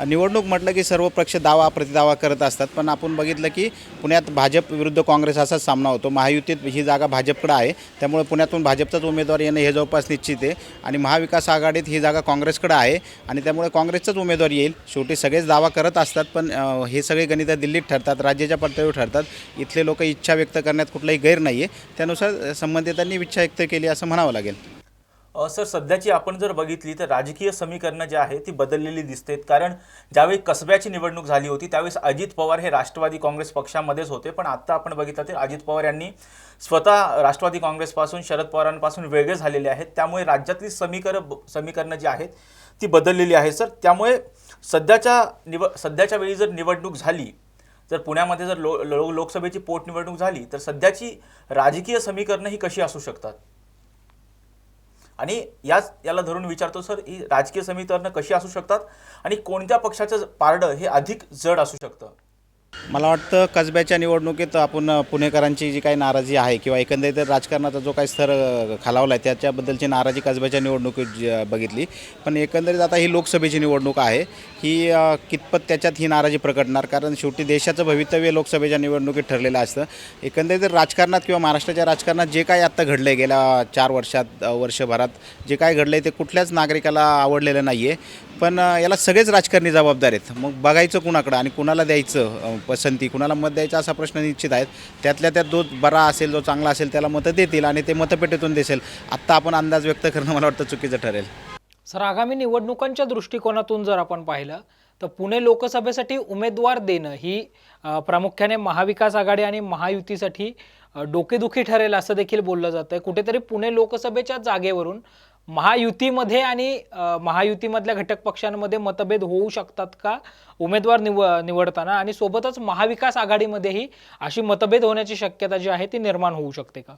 निवडणूक म्हटलं की सर्व पक्ष दावा प्रतिदावा करत असतात, पण आपण बघितलं की पुण्यात भाजप विरुद्ध काँग्रेस असाच सामना होतो. महायुतीत ही जागा भाजपकडे आहे, त्यामुळे पुण्यातून भाजपचाच उमेदवार येणं हे जवळपास निश्चित आहे. आणि महाविकास आघाडीत ही जागा काँग्रेसकडे आहे आणि त्यामुळे काँग्रेसचाच उमेदवार येईल. शेवटी सगळेच दावा करत असतात, पण हे सगळे गणित दिल्लीत ठरतात, राज्याच्या पातळीवर ठरतात. इथले लोक इच्छा व्यक्त करण्यात कुठलाही गैर नाही आहे. त्यानुसार संबंधितांनी इच्छा व्यक्त केली असं म्हणावं लागेल. सर, सध्याची आपण जर बघितली तर राजकीय समीकरणं जी आहे ती बदललेली दिसतात. कारण ज्यावेळी कसब्याची निवडणूक झाली होती त्यावेळेस अजित पवार हे राष्ट्रवादी काँग्रेस पक्षामध्येच होते, पण आता आपण बघितलं तर अजित पवार यांनी स्वतः राष्ट्रवादी काँग्रेसपासून, शरद पवारांपासून वेगळे झालेले आहेत. त्यामुळे राज्यातली समीकरणं जी आहेत ती बदललेली आहे. सर, त्यामुळे सध्याच्या वेळी जर निवडणूक झाली, जर पुण्यामध्ये जर लोकसभेची पोटनिवडणूक झाली तर सध्याची राजकीय समीकरणं ही कशी असू शकतात? आणि याला धरून विचारतो सर, ही राजकीय समीकरणं कशी असू शकतात आणि कोणत्या पक्षाचं पारडं हे अधिक जड असू शकतं? मला वाटतं कसब्याच्या निवडणुकीत आपण पुणेकरांची जी काही नाराजी आहे किंवा एकंदरीत राजकारणाचा जो काही स्तर खालावला आहे त्याच्याबद्दलची नाराजी कसब्याच्या निवडणुकीत बघितली. पण एकंदरीत आता ही लोकसभेची निवडणूक आहे, ही कितपत त्याच्यात ही नाराजी प्रकटणार? कारण शेवटी देशाचं भवितव्य लोकसभेच्या निवडणुकीत ठरलेलं असतं. एकंदरीत राजकारणात किंवा महाराष्ट्राच्या राजकारणात जे काही आत्ता घडलं आहे गेल्या 4 वर्षभरात जे काय घडलं आहे ते कुठल्याच नागरिकाला आवडलेलं नाही आहे. पण याला सगळेच राजकारणी जबाबदार आहेत. मग बघायचं कुणाकडं आणि कुणाला द्यायचं पसंती, कुणाला मत द्यायचं असा प्रश्न निश्चित आहेत. त्यातल्या त्यात जो बरा असेल, जो चांगला असेल त्याला मतं देतील आणि ते मतपेटीतून देसेल. आत्ता आपण अंदाज व्यक्त करणं मला वाटतं चुकीचं ठरेल. सर, आगामी निवडणुकांच्या दृष्टिकोनातून जर आपण पाहिलं तर पुणे लोकसभेसाठी उमेदवार देणं ही प्रामुख्याने महाविकास आघाडी आणि महायुतीसाठी डोकेदुखी ठरेल असं देखील बोललं जातं आहे. कुठेतरी पुणे लोकसभेच्या जागेवरून महायुतीमध्ये आणि महायुतीमधल्या घटक पक्षांमध्ये मतभेद होऊ शकतात का उमेदवार निवडताना, आणि सोबतच महाविकास आघाडीमध्येही अशी मतभेद होण्याची शक्यता जी आहे ती निर्माण होऊ शकते का?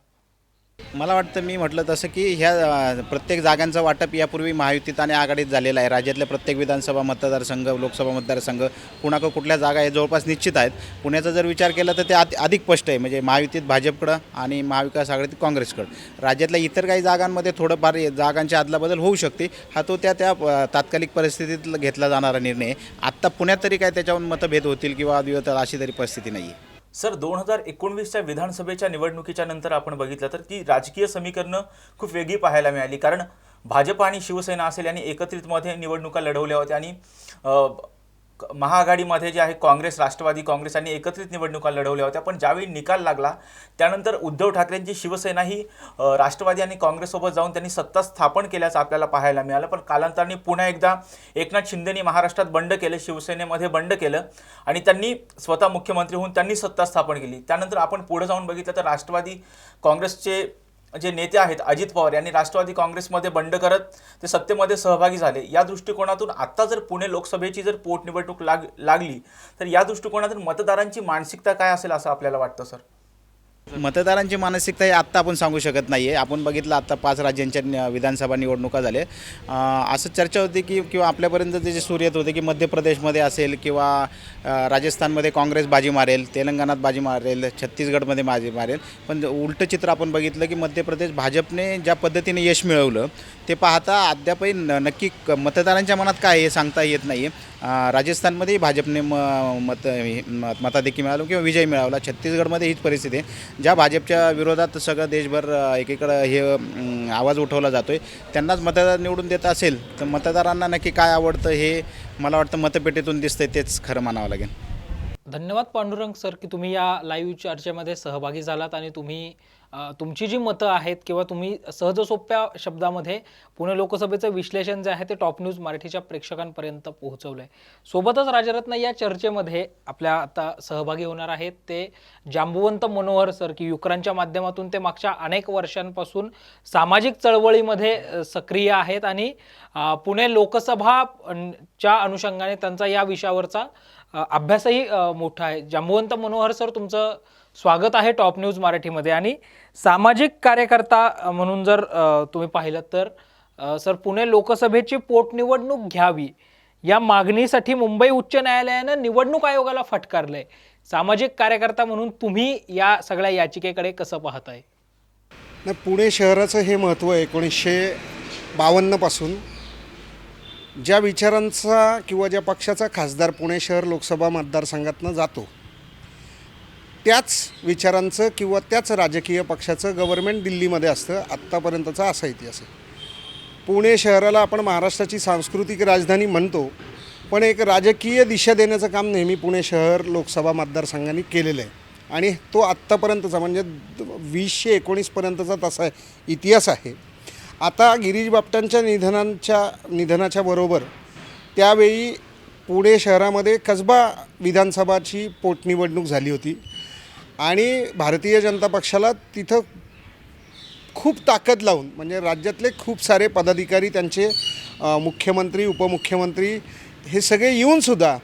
मला वाटतं मी म्हटलं तसं की ह्या प्रत्येक जागांचं वाटप यापूर्वी महायुतीत आणि आघाडीत झालेलं आहे. राज्यातल्या प्रत्येक विधानसभा मतदारसंघ, लोकसभा मतदारसंघ, कुठल्या जागा हे जवळपास निश्चित आहेत. पुण्याचा जर विचार केला तर ते अधिक स्पष्ट आहे, म्हणजे महायुतीत भाजपकडं आणि महाविकास आघाडीत काँग्रेसकडं. राज्यातल्या इतर काही जागांमध्ये थोडंफार जागांची अदलाबदल होऊ शकते. हा तो त्या तात्कालिक परिस्थितीत घेतला जाणारा निर्णय आहे. आत्ता पुण्यात तरी काय त्याच्यावर मतभेद होतील किंवा अशी तरी परिस्थिती नाही आहे. सर, 2019च्या विधानसभेच्या निवडणुकीच्या नंतर आपण बघितलं तर की राजकीय समीकरणं खूप वेगळी पाहायला मिळाली. कारण भाजप आणि शिवसेना असेल यांनी एकत्रितमध्ये निवडणुका लढवल्या होत्या आणि महाआघाडीमध्ये जे आहे काँग्रेस, राष्ट्रवादी काँग्रेसांनी एकत्रित निवडणुका लढवल्या होत्या, पण ज्यावेळी निकाल लागला त्यानंतर उद्धव ठाकरेंची शिवसेना ही राष्ट्रवादी आणि काँग्रेससोबत जाऊन त्यांनी सत्ता स्थापन केल्याचं आपल्याला पाहायला मिळालं. पण कालांतराने पुन्हा एकदा एकनाथ शिंदेनी महाराष्ट्रात बंड केलं, शिवसेनेमध्ये बंड केलं आणि त्यांनी स्वतः मुख्यमंत्री होऊन त्यांनी सत्ता स्थापन केली. त्यानंतर आपण पुढे जाऊन बघितलं तर राष्ट्रवादी काँग्रेसचे जे नेते आहेत अजित पवार यांनी राष्ट्रवादी काँग्रेसमध्ये बंड करत ते सत्तेमध्ये सहभागी झाले. या दृष्टिकोनातून आत्ता जर पुणे लोकसभेची जर पोटनिवडणूक लागली तर या दृष्टिकोनातून मतदारांची मानसिकता काय असेल असं आपल्याला वाटतं सर? मतदारांची मानसिकता ही आत्ता आपण सांगू शकत नाही आहे. आपण बघितलं आत्ता 5 राज्यांच्या विधानसभा निवडणुका झाल्या. असं चर्चा होती की किंवा आपल्यापर्यंत जे सूर येत होते की मध्य प्रदेशमध्ये असेल किंवा राजस्थानमध्ये काँग्रेस बाजी मारेल, तेलंगणात बाजी मारेल, छत्तीसगडमध्ये बाजी मारेल. पण उलटं चित्र आपण बघितलं की मध्य प्रदेश भाजपने ज्या पद्धतीने यश मिळवलं ते पाहता अद्यापही नक्की मतदारांच्या मनात काय हे सांगता येत नाही आहे. राजस्थानमध्येही भाजपने मताधिक्य मिळालं किंवा विजय मिळवला. छत्तीसगडमध्ये हीच परिस्थिती आहे. ज्या भाजपच्या विरोधात सगळं देशभर एकीकडं हे आवाज उठवला जातो आहे त्यांनाच मतदार निवडून देत असेल तर मतदारांना नक्की काय आवडतं हे मला वाटतं मतपेटीतून दिसतंय, तेच खरं म्हणावं लागेल. धन्यवाद पांडुरंग सर की तुम्ही या लाईव्ह चर्चेमध्ये सहभागी झालात आणि तुम्ही तुमची जी मतं आहेत किंवा तुम्ही सहज सोप्या शब्दामध्ये पुणे लोकसभेचं विश्लेषण जे आहे ते टॉप न्यूज मराठीच्या प्रेक्षकांपर्यंत पोहोचवलं आहे. सोबतच राजरत्न या चर्चेमध्ये आपल्या आता सहभागी होणार आहेत ते जांबुवंत मनोहर सर की युक्रांच्या माध्यमातून ते मागच्या अनेक वर्षांपासून सामाजिक चळवळीमध्ये सक्रिय आहेत आणि पुणे लोकसभाच्या अनुषंगाने त्यांचा या विषयावरचा अभ्यासही मोठा आहे. जांबुवंत मनोहर सर तुमचं स्वागत आहे टॉप न्यूज मराठीमध्ये. आणि सामाजिक कार्यकर्ता म्हणून जर तुम्ही पाहिलं तर सर पुणे लोकसभेची पोटनिवडणूक घ्यावी या मागणीसाठी मुंबई उच्च न्यायालयानं निवडणूक आयोगाला फटकारलंय. सामाजिक कार्यकर्ता म्हणून तुम्ही या सगळ्या याचिकेकडे कसं पाहताय? नाही, पुणे शहराचं हे महत्त्व 1952 पासून ज्या विचारांचा किंवा ज्या पक्षाचा खासदार पुणे शहर लोकसभा मतदारसंघातनं जातो त्याच विचारांचं किंवा त्याच राजकीय पक्षाचं गव्हर्नमेंट दिल्लीमध्ये असतं. आत्तापर्यंतचा असा इतिहास आहे. पुणे शहराला आपण महाराष्ट्राची सांस्कृतिक राजधानी म्हणतो, पण एक राजकीय दिशा देण्याचं काम नेहमी पुणे शहर लोकसभा मतदारसंघाने केलेलं आहे आणि तो आत्तापर्यंतचा म्हणजे 2019पर्यंतचा तसा इतिहास आहे. आता गिरीश बापटांच्या निधनाच्या बरोबर त्यावेळी पुणे शहरामध्ये कसबा विधानसभाची पोटनिवडणूक झाली होती आणि भारतीय जनता पक्षाला तिथं खूप ताकद लावून म्हणजे राज्यातले खूप सारे पदाधिकारी त्यांचे मुख्यमंत्री, उपमुख्यमंत्री हे सगळे येऊनसुद्धा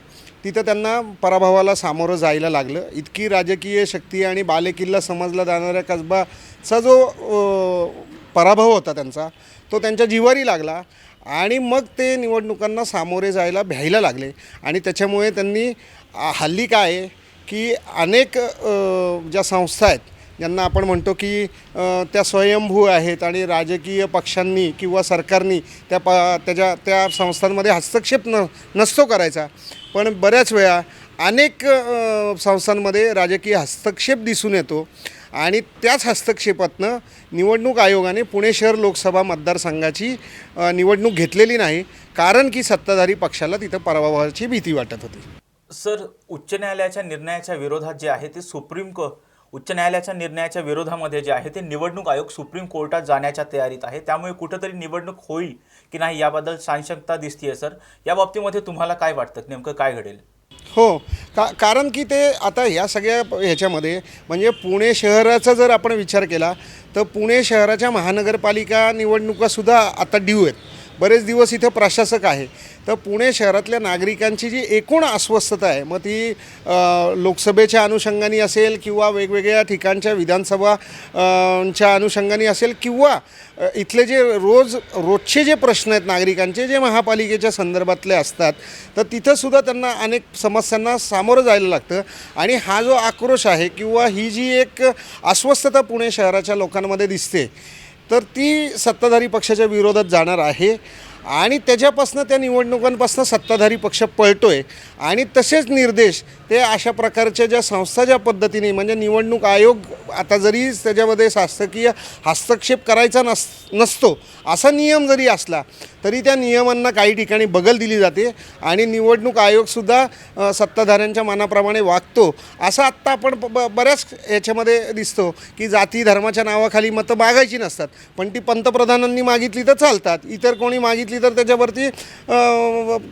तिथं त्यांना पराभवाला सामोरं जायला लागलं. इतकी राजकीय शक्ती आणि बालेकिल्ला समजला जाणाऱ्या कसबाचा जो पराभव होता त्यांचा तो त्यांच्या जिवारी लागला आणि मग ते निवडणुकांना सामोरे जायला भ्यायला लागले. आणि त्याच्यामुळे त्यांनी हल्ली काय आहे की अनेक ज्या संस्था आहेत ज्यांना आपण म्हणतो की त्या स्वयंभू आहेत आणि राजकीय पक्षांनी किंवा सरकारनी त्या संस्थांमध्ये हस्तक्षेप नसतो करायचा, पण बऱ्याच वेळा अनेक संस्थांमध्ये राजकीय हस्तक्षेप दिसून येतो आणि त्याच हस्तक्षेपातनं निवडणूक आयोगाने पुणे शहर लोकसभा मतदारसंघाची निवडणूक घेतलेली नाही, कारण की सत्ताधारी पक्षाला तिथं पराभवाची भीती वाटत होती. सर, उच्च न्यायालयाच्या निर्णयाच्या विरोधात जे आहे ते उच्च न्यायालयाच्या निर्णयाच्या विरोधामध्ये जे आहे ते निवडणूक आयोग सुप्रीम कोर्टात जाण्याच्या तयारीत आहे. त्यामुळे कुठंतरी निवडणूक होईल की नाही याबद्दल साशंकता दिसतीये. सर, या बाबतीमध्ये तुम्हाला काय वाटतं, नेमकं काय घडेल? हो, कारण की ते आता ह्या सगळ्या ह्याच्यामध्ये म्हणजे पुणे शहराचा जर आपण विचार केला तर पुणे शहराच्या महानगरपालिका निवडणुकासुद्धा आता ड्यू आहेत. बरेच दिवस इथं प्रशासक आहे. तर पुणे शहरातल्या नागरिकांची जी एकूण अस्वस्थता आहे मग ती लोकसभेच्या अनुषंगाने असेल किंवा वेगवेगळ्या ठिकाणच्या विधानसभाच्या अनुषंगाने असेल किंवा इथले जे रोजचे जे प्रश्न आहेत नागरिकांचे जे महापालिकेच्या संदर्भातले असतात तर तिथंसुद्धा त्यांना अनेक समस्यांना सामोरं जायला लागतं. आणि हा जो आक्रोश आहे किंवा ही जी एक अस्वस्थता पुणे शहराच्या लोकांमध्ये दिसते तर ती सत्ताधारी पक्षाच्या विरोधात जाणार आहे. आणि त्याच्यापासून त्या निवडणुकांपासून सत्ताधारी पक्ष पळतोय आणि तसेच निर्देश ते अशा प्रकारच्या ज्या संस्था ज्या पद्धतीने म्हणजे निवडणूक आयोग आता जरी त्याच्यामध्ये शासकीय हस्तक्षेप करायचा नसतो असा नियम जरी असला तरी त्या नियमांना काही ठिकाणी बगल दिली जाते आणि निवडणूक आयोगसुद्धा सत्ताधाऱ्यांच्या मनाप्रमाणे वागतो असं आत्ता आपण बऱ्याच याच्यामध्ये दिसतो की जाती धर्माच्या नावाखाली मतं मागायची नसतात पण ती पंतप्रधानांनी मागितली तर चालतात, इतर कोणी मागितली तर त्याच्यावरती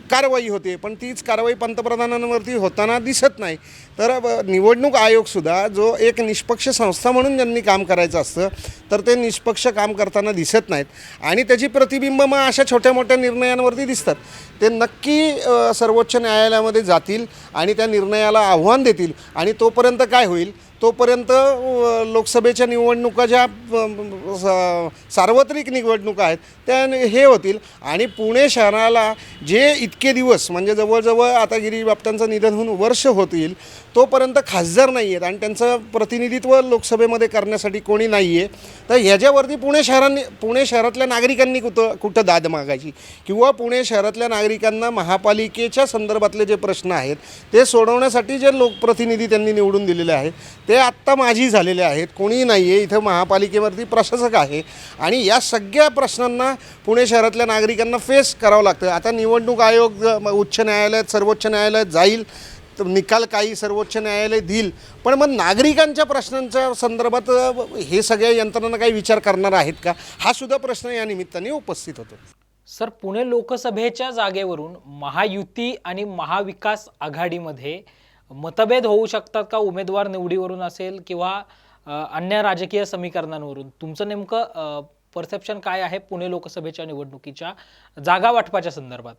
कारवाई होते, पण तीच कारवाई पंतप्रधानांवरती होताना दिसत नाही. तर निवडणूक आयोगसुद्धा जो एक निष्पक्ष संस्था म्हणून ज्यांनी काम करायचं असतं तर ते निष्पक्ष काम करताना दिसत नाहीत आणि त्याची प्रतिबिंब मग अशा छोट्या मोठ्या निर्णयांवरती दिसतात. ते नक्की सर्वोच्च न्यायालयामध्ये जातील आणि त्या निर्णयाला आव्हान देतील आणि तोपर्यंत काय होईल, तोपर्यंत लोकसभेच्या निवडणुका ज्या सार्वत्रिक निवडणुका आहेत त्या हे होतील आणि पुणे शहराला जे इतके दिवस म्हणजे जवळजवळ आता गिरीश बापटांचं निधन होऊन वर्ष होतील तोपर्यंत खासदार नाही आहेत आणि त्यांचं प्रतिनिधित्व लोकसभेमध्ये करण्यासाठी कोणी नाही आहे. तर ह्याच्यावरती पुणे शहरातल्या नागरिकांनी कुठं दाद मागायची किंवा पुणे शहरातल्या नागरिकांना महापालिकेच्या संदर्भातले जे प्रश्न आहेत ते सोडवण्यासाठी जे लोकप्रतिनिधी त्यांनी निवडून दिलेले आहेत ते आत्ता माझी झालेले आहेत, कोणी नाही आहे. इथं महापालिकेवरती प्रशासक आहे आणि या सगळ्या प्रश्नांना पुणे शहरातल्या नागरिकांना फेस करावं लागतं. आता निवडणूक आयोग उच्च न्यायालयात सर्वोच्च न्यायालयात जाईल तर निकाल काही सर्वोच्च न्यायालय देईल, पण मग नागरिकांच्या प्रश्नांच्या संदर्भात हे सगळ्या यंत्रणा काही विचार करणार आहेत का, हा सुद्धा प्रश्न या निमित्ताने उपस्थित होतो. सर, पुणे लोकसभेच्या जागेवरून महायुती आणि महाविकास आघाडीमध्ये मतभेद होऊ शकतात का, उमेदवार निवडीवरून असेल किंवा अन्य राजकीय समीकरणांवरून? तुमचं नेमकं परसेप्शन काय आहे पुणे लोकसभेच्या निवडणुकीच्या जागा वाटपाच्या संदर्भात?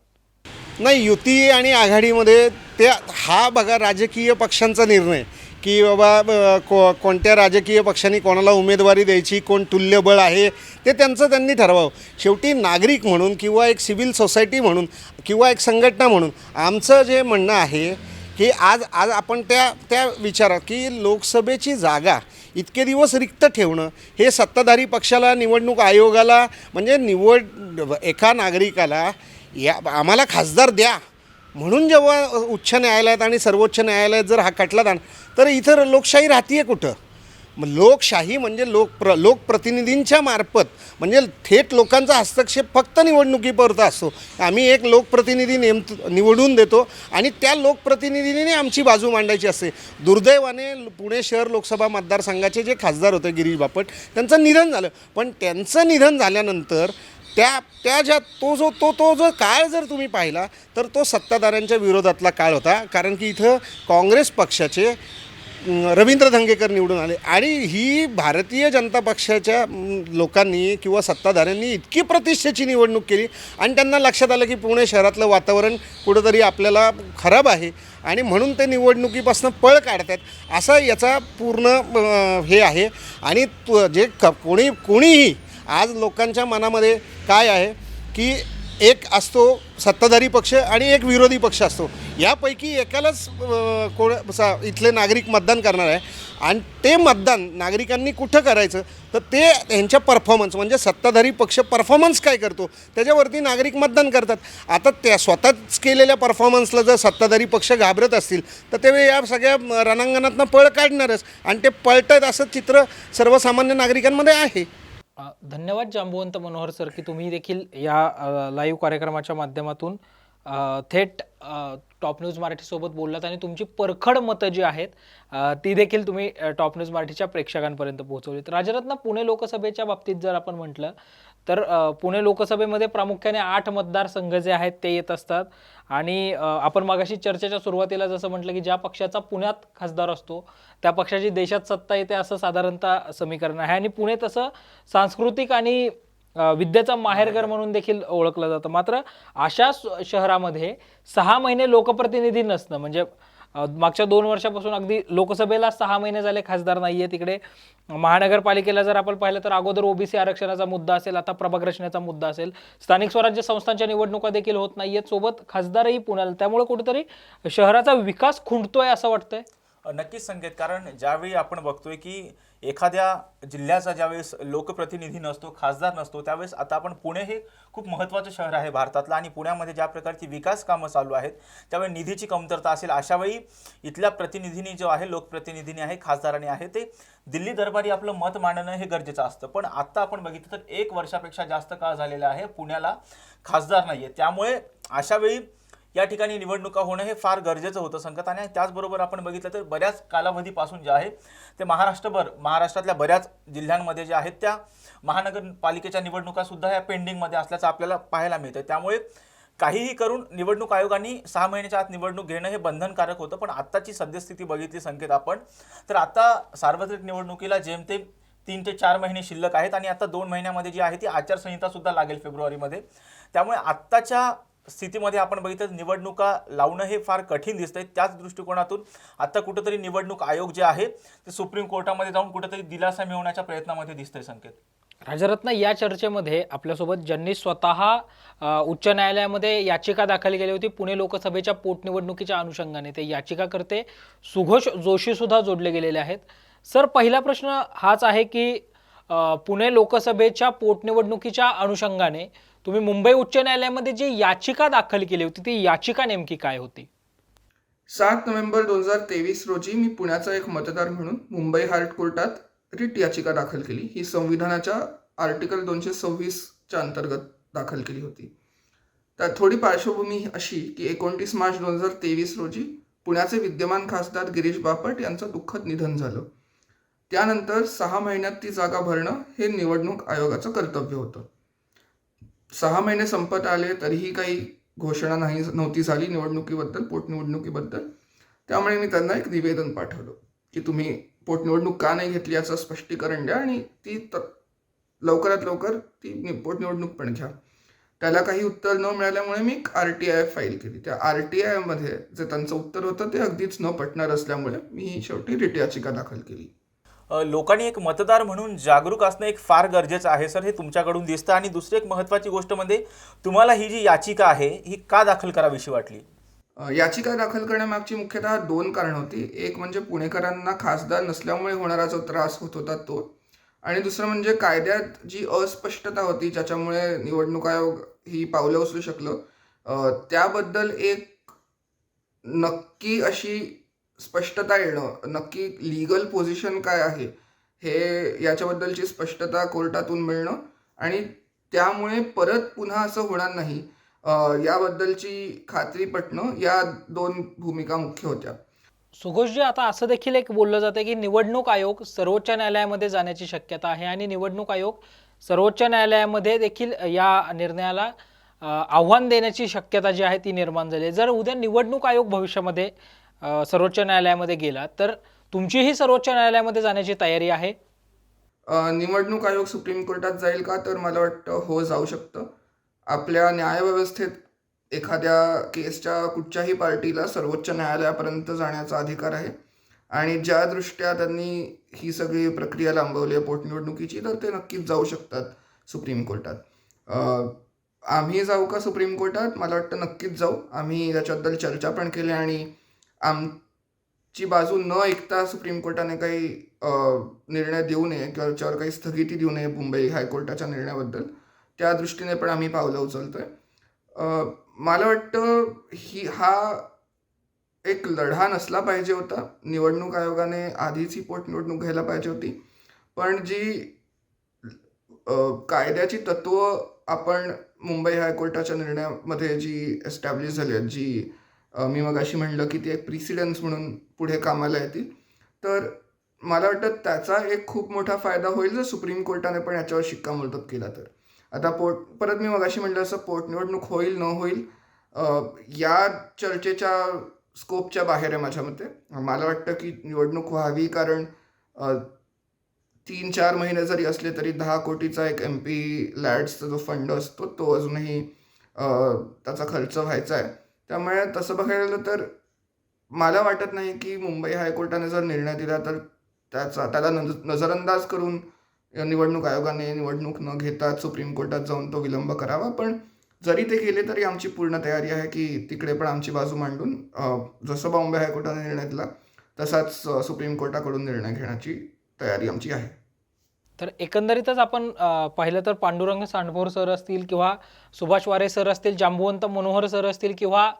नाही, युती आणि आघाडीमध्ये ते हा बघा राजकीय पक्षांचा निर्णय की बाबा कोणत्या राजकीय पक्षांनी कोणाला उमेदवारी द्यायची, कोण तुल्यबळ आहे ते त्यांनी ठरवावं. शेवटी नागरिक म्हणून किंवा एक सिव्हिल सोसायटी म्हणून किंवा एक संघटना म्हणून आमचं जे म्हणणं आहे की आज आपण त्या विचारात की लोकसभेची जागा इतके दिवस रिक्त ठेवणं हे सत्ताधारी पक्षाला निवडणूक आयोगाला म्हणजे एका नागरिकाला आम्हाला खासदार द्या म्हणून जेव्हा उच्च न्यायालयात आणि सर्वोच्च न्यायालयात जर हा खटला जाणार तर इथं लोकशाही राहते कुठं? मग लोकशाही म्हणजे लोकप्रतिनिधींच्या मार्फत म्हणजे थेट लोकांचा हस्तक्षेप फक्त निवडणुकीपुरता असतो. आम्ही एक लोकप्रतिनिधी निवडून देतो आणि त्या लोकप्रतिनिधीने आमची बाजू मांडायची असते. दुर्दैवाने पुणे शहर लोकसभा मतदारसंघाचे जे खासदार होते गिरीश बापट त्यांचं निधन झालं, पण त्यांचं निधन झाल्यानंतर त्या ज्या तो जो काळ जर तुम्ही पाहिला तर तो सत्ताधाऱ्यांच्या विरोधातला काळ होता, कारण की इथं काँग्रेस पक्षाचे रवींद्र धंगेकर निवडून आले आणि ही भारतीय जनता पक्षाच्या लोकांनी किंवा सत्ताधाऱ्यांनी इतकी प्रतिष्ठेची निवडणूक केली आणि त्यांना लक्षात आलं की पुणे शहरातलं वातावरण कुठंतरी आपल्याला खराब आहे आणि म्हणून ते निवडणुकीपासून पळ काढतात असा याचा पूर्ण हे आहे. आणि जे कोणीही आज लोकांच्या मनामध्ये काय आहे की एक असतो सत्ताधारी पक्ष आणि एक विरोधी पक्ष असतो, यापैकी एकालाच इथले नागरिक मतदान करणार आहे आणि ते मतदान नागरिकांनी कुठं करायचं तर ते यांच्या परफॉर्मन्स म्हणजे सत्ताधारी पक्ष परफॉर्मन्स काय करतो त्याच्यावरती नागरिक मतदान करतात. आता त्या स्वतःच केलेल्या परफॉर्मन्सला जर सत्ताधारी पक्ष घाबरत असतील तर ते या सगळ्या रणांगणातनं पळ काढणारच आणि ते पळतात असं चित्र सर्वसामान्य नागरिकांमध्ये आहे. धन्यवाद जांबुवंत मनोहर सर की तुम्ही देखील या लाईव्ह कार्यक्रमाच्या माध्यमातून थेट टॉप न्यूज मराठीसोबत बोललात आणि तुमची परखड मतं जी आहेत ती देखील तुम्ही टॉप न्यूज मराठीच्या प्रेक्षकांपर्यंत पोहोचवलीत. राजरत्न, पुणे लोकसभेच्या बाबतीत जर आपण म्हटलं तर पुणे लोकसभेमध्ये प्रामुख्याने 8 मतदारसंघ जे आहेत ते येत असतात आणि आपण मागाशी चर्चेच्या सुरुवातीला जसं म्हटलं की ज्या पक्षाचा पुण्यात खासदार असतो त्या पक्षाची देशात सत्ता येते असं साधारणतः समीकरण आहे आणि पुणे तसं सांस्कृतिक आणि विद्येचा माहेरघर म्हणून देखील ओळखलं जातं. मात्र अशा शहरामध्ये 6 महिने लोकप्रतिनिधी नसणं म्हणजे मागच्या 2 वर्षापासून अगदी लोकसभेला 6 महिने झाले खासदार नाहीये. तिकडे महानगरपालिकेला जर आपण पाहिलं तर अगोदर ओबीसी आरक्षणाचा मुद्दा असेल, आता प्रभाग रचनेचा मुद्दा असेल, स्थानिक स्वराज्य संस्थांच्या निवडणुका देखील होत नाहीयेत, सोबत खासदारही पुण्याला. त्यामुळे कुठेतरी शहराचा विकास खुंटतोय असं वाटतंय. नक्कीच संकेत, कारण ज्यावेळी आपण बघतोय की एखाद्या जिल्ह्याचा ज्यावेळेस लोकप्रतिनिधी नसतो, खासदार नसतो, त्यावेळेस आता आपण पुणे हे खूप महत्त्वाचं शहर आहे भारतातलं आणि पुण्यामध्ये ज्या प्रकारची विकास कामं चालू आहेत त्यावेळी निधीची कमतरता असेल, अशावेळी इथल्या प्रतिनिधींनी जो आहे, लोकप्रतिनिधींनी आहे, खासदारांनी आहे, ते दिल्ली दरबारी आपलं मत मांडणं हे गरजेचं असतं. पण आत्ता आपण बघितलं तर 1 वर्षापेक्षा जास्त काळ झालेला आहे, पुण्याला खासदार नाही आहे. त्यामुळे अशावेळी या ठिकाणी निवडणुका होणं हे फार गरजेचं होतं संकट. आणि त्याचबरोबर आपण बघितलं तर बऱ्याच कालावधीपासून जे आहे ते महाराष्ट्रातल्या बऱ्याच जिल्ह्यांमध्ये जे आहेत त्या महानगरपालिकेच्या निवडणुकासुद्धा या पेंडिंगमध्ये असल्याचं आपल्याला पाहायला मिळतं. त्यामुळे काहीही करून निवडणूक आयोगाने 6 महिन्याच्या आत निवडणूक घेणं हे बंधनकारक होतं. पण आत्ताची सद्यस्थिती बघितली संकेत आपण, तर आता सार्वत्रिक निवडणुकीला जेमतेम 3 ते 4 महिने शिल्लक आहेत आणि आता 2 महिन्यामध्ये जी आहे ती आचारसंहितासुद्धा लागेल फेब्रुवारीमध्ये. त्यामुळे आत्ताच्या स्थितीमध्ये आपण बघितलं निवडणुका लावणं हे फार कठीण दिसतंय. त्याच दृष्टिकोनातून आता कुठंतरी निवडणूक आयोग जे आहे ते सुप्रीम कोर्टामध्ये जाऊन कुठंतरी दिलासा मिळवण्याच्या प्रयत्नामध्ये दिसतंय संकेत. राजरत्न, या चर्चेमध्ये आपल्यासोबत ज्यांनी स्वतः उच्च न्यायालयामध्ये याचिका दाखल केली होती पुणे लोकसभेच्या पोटनिवडणुकीच्या अनुषंगाने, ते याचिकाकर्ते सुघोष जोशी सुद्धा जोडले गेलेले आहेत. सर, पहिला प्रश्न हाच आहे की पुणे लोकसभेच्या पोटनिवडणुकीच्या अनुषंगाने तुम्ही मुंबई उच्च न्यायालयामध्ये जी याचिका दाखल केली होती ती याचिका नेमकी काय होती? 7 नोव्हेंबर 2023 रोजी मी पुण्याचा एक मतदार म्हणून मुंबई हार्ट कोर्टात रिट याचिका दाखल केली. ही संविधानाच्या आर्टिकल 226च्या अंतर्गत दाखल केली होती. त्यात थोडी पार्श्वभूमी अशी की 29 मार्च 2023 रोजी पुण्याचे विद्यमान खासदार गिरीश बापट यांचं दुःखद निधन झालं. त्यानंतर 6 महिन्यात ती जागा भरणं हे निवडणूक आयोगाचं कर्तव्य होतं. 6 महिने संपत आले तरीही काही घोषणा नव्हती झाली निवडणुकीबद्दल, पोटनिवडणुकीबद्दल. त्यामुळे मी त्यांना एक निवेदन पाठवलं की तुम्ही पोटनिवडणूक का नाही घेतली याचं स्पष्टीकरण द्या आणि ती लवकरात लवकर ती पोटनिवडणूक पण घ्या. त्याला काही उत्तर न मिळाल्यामुळे मी एक RTI फाईल केली. त्या RTIमध्ये जे त्यांचं उत्तर होतं ते अगदीच न पटणार असल्यामुळे मी शेवटी रिट याचिका दाखल केली. लोकांनी एक मतदार म्हणून जागरूक असणं एक फार गरजेचं आहे सर, हे तुमच्याकडून दिसतं. आणि दुसरी एक महत्त्वाची गोष्ट म्हणजे तुम्हाला ही जी याचिका आहे ही का दाखल करावीशी वाटली? याचिका दाखल करण्यामागची मुख्यतः 2 कारणं होती. एक म्हणजे पुणेकरांना खासदार नसल्यामुळे होणारा जो त्रास होत होता तो, आणि दुसरं म्हणजे कायद्यात जी अस्पष्टता होती ज्याच्यामुळे निवडणूक आयोग ही पावलं उचलू शकलं, त्याबद्दल एक नक्की अशी स्पष्टता येणं, नक्की लीगल पोझिशन काय आहे हे याच्याबद्दलची स्पष्टता कोर्टातून मिळणं आणि त्यामुळे परत पुन्हा असं होणार नाही याबद्दलची खात्री पटणं, या 2 भूमिका मुख्य होत्या. सुघोषजी, आता असं देखील एक बोललं जातं की निवडणूक आयोग सर्वोच्च न्यायालयामध्ये जाण्याची शक्यता आहे आणि निवडणूक आयोग सर्वोच्च न्यायालयामध्ये देखील या निर्णयाला आव्हान देण्याची शक्यता जी आहे ती निर्माण झाली. जर उद्या निवडणूक आयोग भविष्यामध्ये सर्वोच्च न्यायालयामध्ये गेला तर तुमचीही सर्वोच्च न्यायालयामध्ये जाण्याची तयारी आहे? निवडणूक आयोग सुप्रीम कोर्टात जाईल का? तर मला वाटतं हो, जाऊ शकतं. आपल्या न्यायव्यवस्थेत एखाद्या केसच्या कुठच्याही पार्टीला सर्वोच्च न्यायालयापर्यंत जाण्याचा अधिकार आहे आणि ज्या दृष्ट्या त्यांनी ही सगळी प्रक्रिया लांबवली आहे पोटनिवडणुकीची, तर ते नक्कीच जाऊ शकतात सुप्रीम कोर्टात. आम्ही जाऊ का सुप्रीम कोर्टात? मला वाटतं नक्कीच जाऊ. आम्ही त्याच्याबद्दल चर्चा पण केली आणि आमची बाजू न ऐकता सुप्रीम कोर्टाने काही निर्णय देऊ नये किंवा त्याच्यावर काही स्थगिती देऊ नये मुंबई हायकोर्टाच्या निर्णयाबद्दल, त्या दृष्टीने पण आम्ही पावलं उचलतोय. मला वाटतं हा एक लढा नसला पाहिजे होता. निवडणूक आयोगाने आधीच ही पोटनिवडणूक घ्यायला पाहिजे होती. पण जी कायद्याची तत्व आपण मुंबई हायकोर्टाच्या निर्णयामध्ये जी एस्टॅब्लिश झाली आहेत, जी मी मगाशी म्हणलं की ती एक प्रिसिडन्स म्हणून पुढे कामाला येतील, तर मला वाटतं त्याचा एक खूप मोठा फायदा होईल जर सुप्रीम कोर्टाने पण याच्यावर शिक्कामोर्तब केला तर. आता परत मी मगाशी म्हटलं असं पोटनिवडणूक होईल न होईल या चर्चेच्या स्कोपच्या बाहेर आहे माझ्या मते. मला वाटतं की निवडणूक व्हावी, कारण 3-4 महिने जरी असले तरी 10 कोटीचा एक MP लॅड्सचा जो फंड असतो तो अजूनही त्याचा खर्च व्हायचा आहे. त्यामुळे तसं बघायला गेलं तर मला वाटत नाही की मुंबई हायकोर्टाने जर निर्णय दिला तर त्याला नजरअंदाज करून निवडणूक आयोगाने निवडणूक न घेता सुप्रीम कोर्टात जाऊन तो विलंब करावा. पण जरी ते केले तरी आमची पूर्ण तयारी आहे की तिकडे पण आमची बाजू मांडून जसं बॉम्बे हायकोर्टाने निर्णय दिला तसाच सुप्रीम कोर्टाकडून निर्णय घेण्याची तयारी आमची आहे. तर एकंदरीतच आपण पाहिलं तर पांडुरंग सांडभोर सर असतील किंवा सुभाष वारे सर असतील, जांबुवंत मनोहर सर असतील किंवा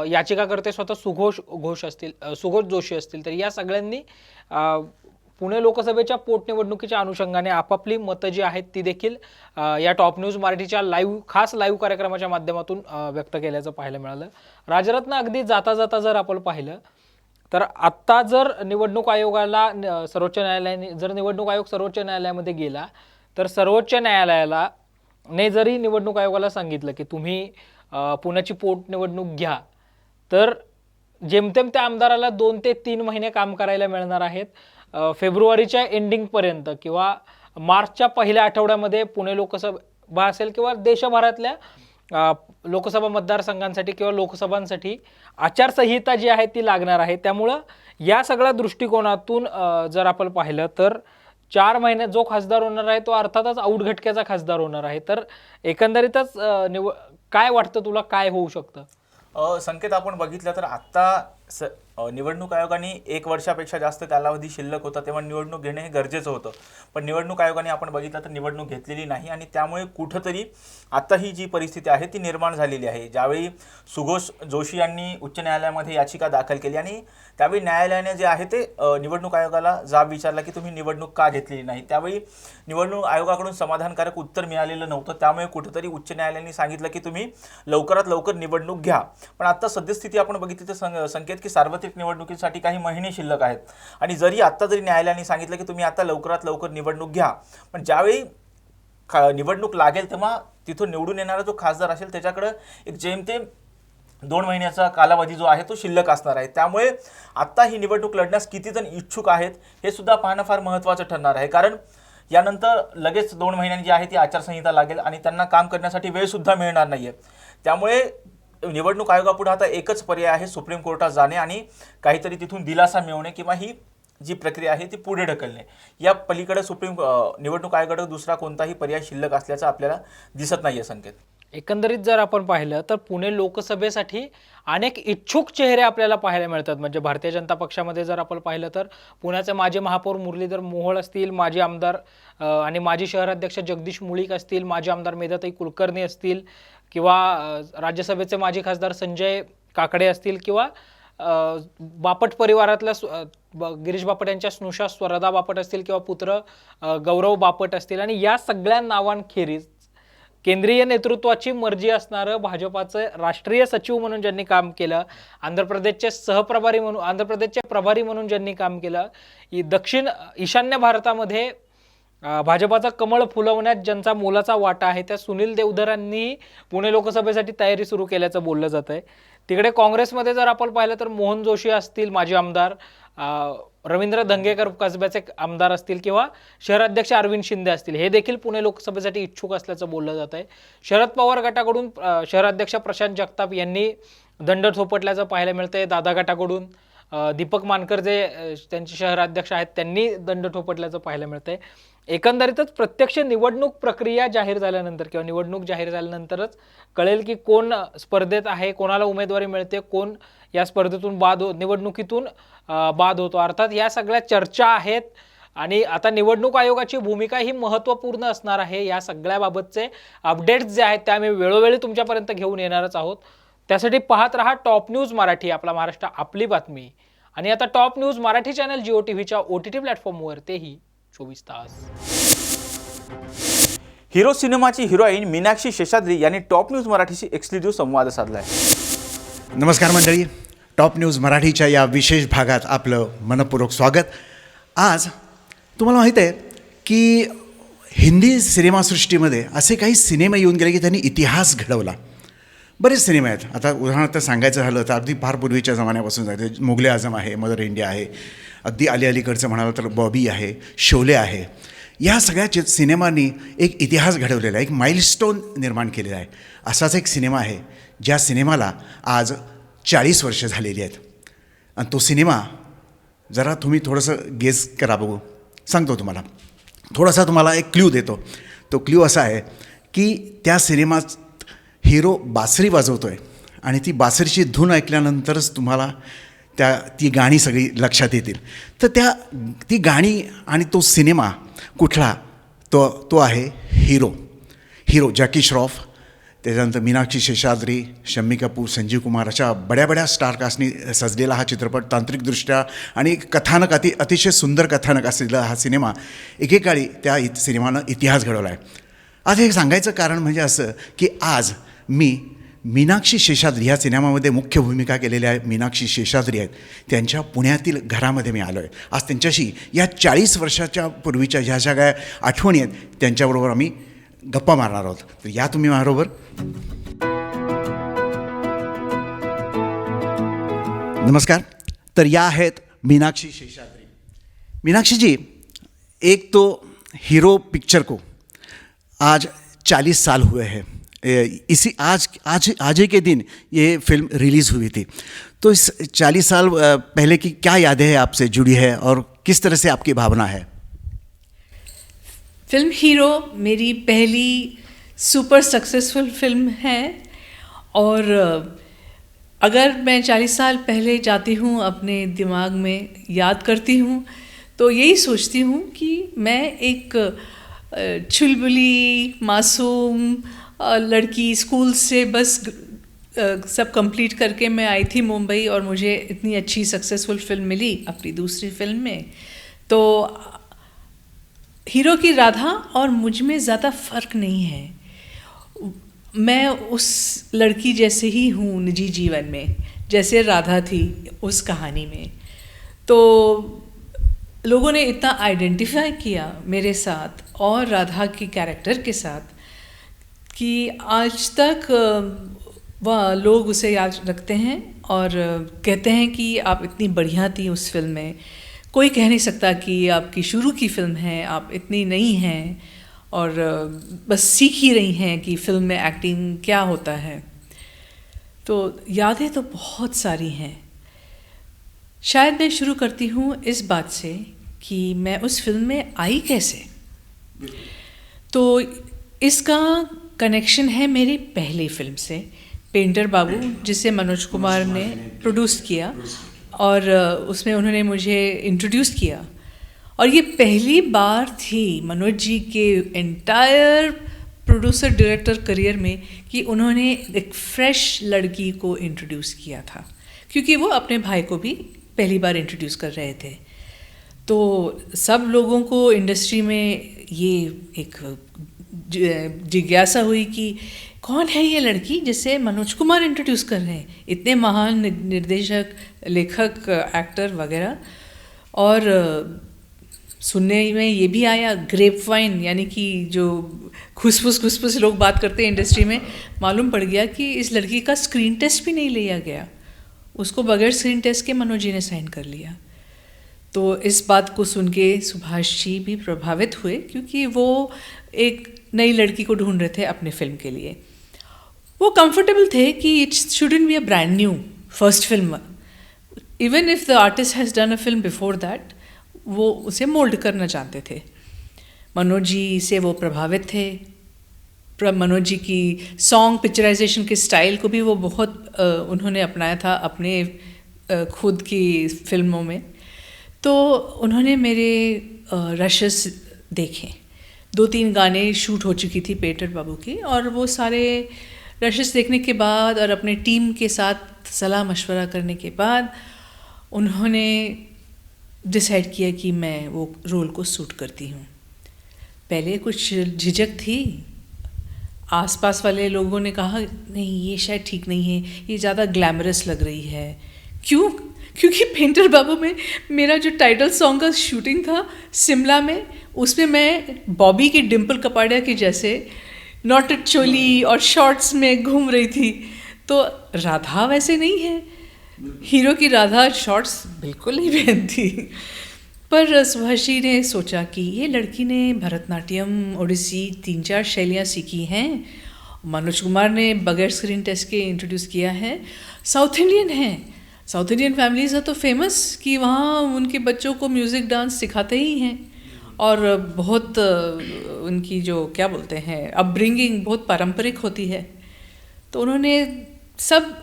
याचिकाकर्ते स्वतः सुघोष जोशी असतील, तर या सगळ्यांनी पुणे लोकसभेच्या पोटनिवडणुकीच्या अनुषंगाने आपापली मतं जी आहेत ती देखील या टॉप न्यूज मराठीच्या खास लाईव्ह कार्यक्रमाच्या माध्यमातून व्यक्त केल्याचं पाहायला मिळालं. राजरत्न, अगदी जाता जाता जर आपण पाहिलं तर आत्ता जर निवडणूक आयोगाला सर्वोच्च न्यायालयामध्ये गेला तर सर्वोच्च न्यायालयाला जरी निवडणूक आयोगाला सांगितलं की तुम्ही पुण्याची पोटनिवडणूक घ्या, तर जेमतेम त्या आमदाराला 2 ते 3 महिने काम करायला मिळणार आहेत. फेब्रुवारीच्या एंडिंगपर्यंत किंवा मार्चच्या पहिल्या आठवड्यामध्ये पुणे लोकसभा असेल किंवा देशभरातल्या लोकसभा मतदारसंघांसाठी किंवा लोकसभांसाठी आचारसंहिता जी आहे ती लागणार आहे. त्यामुळं या सगळ्या दृष्टिकोनातून जर आपण पाहिलं तर 4 महिन्यात जो खासदार होणार आहे तो अर्थातच आउटघटक्याचा खासदार होणार आहे. तर एकंदरीतच काय वाटतं तुला, काय होऊ शकतं? संकेत, आपण बघितलं तर आत्ता निवडणूक आयोगाने 1 वर्षापेक्षा जास्त कालावधी शिल्लक होता तेव्हा निवडणूक घेणे हे गरजेचं होतं, पण निवडणूक आयोगाने आपण बघितलं तर निवडणूक घेतलेली नाही आणि त्यामुळे कुठंतरी आता ही जी परिस्थिती आहे ती निर्माण झालेली आहे. ज्यावेळी सुघोष जोशी यांनी उच्च न्यायालयामध्ये याचिका दाखल केली आणि त्यावेळी न्यायालयाने जे आहे ते निवडणूक आयोगाला जाब विचारला की तुम्ही निवडणूक का घेतलेली नाही. त्यावेळी निवडणूक आयोगाकडून समाधानकारक उत्तर मिळालेलं नव्हतं, त्यामुळे कुठंतरी उच्च न्यायालयाने सांगितलं की तुम्ही लवकरात लवकर निवडणूक घ्या. पण आता सद्यस्थिती आपण बघितली तर संकेत की सार्वत्रिक निवडणुकीसाठी काही महिने शिल्लक आहेत आणि जरी न्यायालयाने सांगितलं की तुम्ही आता लवकरात लवकर निवडणूक घ्या, पण ज्यावेळी निवडणूक लागेल तेव्हा तिथून निवडून येणारा जो खासदार असेल त्याच्याकडे एक जेमतेम 2 महिन्याचा कालावधी जो आहे तो शिल्लक असणार आहे. त्यामुळे आत्ता ही निवडणूक लढण्यास किती जण इच्छुक आहेत हे सुद्धा पाहणं फार महत्त्वाचं ठरणार आहे, कारण यानंतर लगेच 2 महिन्यांनी जी आहे ती आचारसंहिता लागेल आणि त्यांना काम करण्यासाठी वेळसुद्धा मिळणार नाही आहे. त्यामुळे निवडणूक आयोगापुढे आता एकच पर्याय आहे, सुप्रीम कोर्टात जाणे आणि काहीतरी तिथून दिलासा मिळवणे किंवा ही जी प्रक्रिया आहे ती पुढे ढकलणे. या पलीकडे निवडणूक आयोगाकडे दुसरा कोणताही पर्याय शिल्लक असल्याचं आपल्याला दिसत नाही आहे. संकेत, एकंदरीत जर आपण पाहिलं तर पुणे लोकसभेसाठी अनेक इच्छुक चेहरे आपल्याला पाहायला मिळतात. म्हणजे भारतीय जनता पक्षामध्ये जर आपण पाहिलं तर पुण्याचे माजी महापौर मुरलीधर मोहोळ असतील, माजी आमदार आणि माजी शहराध्यक्ष जगदीश मुळीक असतील, माजी आमदार मेधाताई कुलकर्णी असतील किंवा राज्यसभेचे माजी खासदार संजय काकडे असतील किंवा बापट परिवारातल्या गिरीश बापट यांच्या स्नुषा स्वरदा बापट असतील किंवा पुत्र गौरव बापट असतील. आणि या सगळ्या नावांखेरीज केंद्रीय नेतृत्वाची मर्जी असणारं भाजपाचं राष्ट्रीय सचिव म्हणून ज्यांनी काम केलं, आंध्र प्रदेशचे प्रभारी म्हणून ज्यांनी काम केलं, ईशान्य भारतामध्ये भाजपाचा कमळ फुलवण्यात ज्यांचा मोलाचा वाटा आहे त्या सुनील देवधरांनी पुणे लोकसभेसाठी तयारी सुरू केल्याचं बोललं जात आहे. तिकडे काँग्रेसमध्ये जर आपण पाहिलं तर मोहन जोशी असतील माजी आमदार, रवींद्र धंगेकर कसब्याचे आमदार असतील किंवा शहराध्यक्ष अरविंद शिंदे असतील, हे देखील पुणे लोकसभेसाठी इच्छुक असल्याचं बोललं जात आहे. शरद पवार गटाकडून शहराध्यक्ष प्रशांत जगताप यांनी दंड थोपटल्याचं पाहायला मिळतंय. दादा गटाकडून दीपक मानकर जे त्यांचे शहराध्यक्ष आहेत त्यांनी दंड थोपटल्याचं पाहायला मिळतंय. एकंदरीतच प्रत्यक्ष निवडणूक प्रक्रिया जाहीर झाल्यानंतर किंवा निवडणूक जाहीर झाल्यानंतरच कळेल की कोण स्पर्धेत आहे, कोणाला उमेदवारी मिळते, कोण या स्पर्धेतून निवडणुकीतून बाद होतो. अर्थात या सगळ्या चर्चा आहेत आणि आता निवडणूक आयोगाची भूमिका ही महत्त्वपूर्ण असणार आहे. या सगळ्याबाबतचे अपडेट्स जे आहेत ते आम्ही वेळोवेळी तुमच्यापर्यंत घेऊन येणारच आहोत. त्यासाठी पाहत रहा टॉप न्यूज मराठी, आपला महाराष्ट्र आपली बातमी. आणि आता top news Marathi channel Jio टीव्हीच्या OTT प्लॅटफॉर्मवर तेही 24 तास. हिरो सिनेमाची हिरोईन मीनाक्षी शेषाद्री यांनी टॉप न्यूज मराठीशी एक्सक्लुझिव्ह संवाद साधला आहे. नमस्कार मंडळी, टॉप न्यूज मराठीच्या या विशेष भागात आपलं मनपूर्वक स्वागत. आज तुम्हाला माहीत आहे की हिंदी सिनेमासृष्टीमध्ये असे काही सिनेमे येऊन गेले की त्यांनी इतिहास घडवला. बरेच सिनेमे आहेत. आता उदाहरणार्थ सांगायचं झालं तर अगदी फार पूर्वीच्या जमान्यापासून जायचं, मुघल आझम आहे, मदर इंडिया आहे, अगदी अलीकडचं म्हणालं तर बॉबी आहे, शोले आहे. या सगळ्या सिनेमांनी एक इतिहास घडवलेला आहे, एक माइलस्टोन निर्माण केलेला आहे. असाच एक सिनेमा आहे ज्या सिनेमाला आज 40 वर्ष झालेली आहेत. आणि तो सिनेमा जरा तुम्ही थोडंसं गेस करा बघू. सांगतो तुम्हाला तुम्हाला एक क्ल्यू देतो. तो क्ल्यू असा आहे की त्या सिनेमात हिरो बासरी वाजवतो आहे आणि ती बासरीची धून ऐकल्यानंतरच तुम्हाला ती गाणी सगळी लक्षात येतील. तर ती गाणी आणि तो सिनेमा कुठला, तो आहे हिरो जॅकी श्रॉफ, त्याच्यानंतर मीनाक्षी शेषाद्री, शम्मी कपूर, संजीव कुमार अशा बड्या स्टारकास्टनी सजलेला हा चित्रपट, तांत्रिकदृष्ट्या आणि कथानक अतिशय सुंदर कथानक असलेला हा सिनेमा एकेकाळी त्या सिनेमानं इतिहास घडवला आहे. आज हे सांगायचं कारण म्हणजे असं की आज मी मीनाक्षी शेषाद्री ह्या सिनेमामध्ये मुख्य भूमिका केलेल्या मीनाक्षी शेषाद्री आहेत, त्यांच्या पुण्यातील घरामध्ये मी आलो आहे. आज त्यांच्याशी या 40 वर्षाच्या पूर्वीच्या ह्या ज्या काय आठवणी आहेत त्यांच्याबरोबर आम्ही गप्पा मारणार आहोत. तर या तुम्ही माझ्याबरोबर. नमस्कार. तर या आहेत मीनाक्षी शेषाद्री. मीनाक्षी जी, एक तो हीरो पिक्चर को आज 40 साल हुए हैं. इसी आज ही के दिन ये फिल्म रिलीज़ हुई थी. तो इस 40 साल पहले की क्या यादें हैं आपसे जुड़ी है और किस तरह से आपकी भावना है? फिल्म हीरो मेरी पहली सुपर सक्सेसफुल फिल्म है और अगर मैं 40 साल पहले जाती हूँ, अपने दिमाग में याद करती हूँ, तो यही सोचती हूँ कि मैं एक चुलबुली मासूम लड़की, स्कूल से बस सब कंप्लीट करके मैं आई थी मुंबई और मुझे इतनी अच्छी सक्सेसफुल फिल्म मिली अपनी दूसरी फिल्म में. तो हीरो की राधा और मुझ में ज़्यादा फ़र्क नहीं है. मैं उस लड़की जैसे ही हूँ निजी जीवन में, जैसे राधा थी उस कहानी में. तो लोगों ने इतना आइडेंटिफाई किया मेरे साथ और राधा की कैरेक्टर के साथ कि आज तक वह लोग उसे याद रखते हैं और कहते हैं कि आप इतनी बढ़िया थी उस फिल्म में. कोई कह नहीं सकता कि आपकी शुरू की फ़िल्म है, आप इतनी नई हैं और बस सीख ही रही हैं कि फ़िल्म में एक्टिंग क्या होता है. तो यादें तो बहुत सारी हैं. शायद मैं शुरू करती हूँ इस बात से कि मैं उस फिल्म में आई कैसे. तो इसका कनेक्शन है मेरी पहली फिल्म से, पेंटर बाबू, जिसे मनोज कुमार ने प्रोड्यूस किया और उसमें उन्होंने मुझे इंट्रोड्यूस किया. और ये पहली बार थी मनोज जी के एंटायर प्रोड्यूसर डायरेक्टर करियर में कि उन्होंने एक फ्रेश लड़की को इंट्रोड्यूस किया था, क्योंकि वो अपने भाई को भी पहली बार इंट्रोड्यूस कर रहे थे. तो सब लोगों को इंडस्ट्री में ये एक जिज्ञासा हुई कि कौन है ये लड़की जिसे मनोज कुमार इंट्रोड्यूस कर रहे हैं, इतने महान निर्देशक, लेखक, एक्टर वगैरह. और सुनने में ये भी आया ग्रेप वाइन, यानी कि जो खुसफुस लोग बात करते हैं इंडस्ट्री में, मालूम पड़ गया कि इस लड़की का स्क्रीन टेस्ट भी नहीं लिया गया. उसको बगैर स्क्रीन टेस्ट के मनोज जी ने साइन कर लिया. तो इस बात को सुन के सुभाष जी भी प्रभावित हुए, क्योंकि वो एक नई लड़की को ढूंढ रहे थे अपने फिल्म के लिए. वो कंफर्टेबल थे कि it shouldn't be a brand new first film. Even if the artist has done a film before that, वो उसे मोल्ड करना चाहते थे. मनोज जी से वो प्रभावित थे. मनोज जी की सॉन्ग पिक्चराइजेशन के स्टाइल को भी वो बहुत उन्होंने अपनाया था अपने खुद की फिल्मों में. तो उन्होंने मेरे रशेस देखे. 2-3 गाने शूट हो चुकी थी पेंटर बाबू की, और वो सारे रशेस देखने के बाद और अपने टीम के साथ सलाह मशवरा करने के बाद उन्होंने डिसाइड किया कि मैं वो रोल को सूट करती हूँ. पहले कुछ झिझक थी. आसपास वाले लोगों ने कहा नहीं, ये शायद ठीक नहीं है, ये ज़्यादा ग्लैमरस लग रही है. क्यों? क्योंकि पेंटर बाबू में मेरा जो टाइटल सॉन्ग का शूटिंग था शिमला में, उसमें मैं बॉबी की डिम्पल कपाड़िया की जैसे नॉटेड चोली और शॉर्ट्स में घूम रही थी. तो राधा वैसे नहीं है. हीरो की राधा शॉर्ट्स बिल्कुल नहीं पहनती. पर सुभाष जी ने सोचा कि ये लड़की ने भरतनाट्यम, ओडिसी 3-4 शैलियाँ सीखी हैं. मनोज कुमार ने बगैर स्क्रीन टेस्ट के इंट्रोड्यूस किया है. साउथ इंडियन है. साउथ इंडियन फैमिलीज़ है तो फेमस कि वहाँ उनके बच्चों को म्यूज़िक डांस सिखाते ही हैं, और बहुत उनकी जो क्या बोलते हैं अपब्रिंगिंग बहुत पारंपरिक होती है. तो उन्होंने सब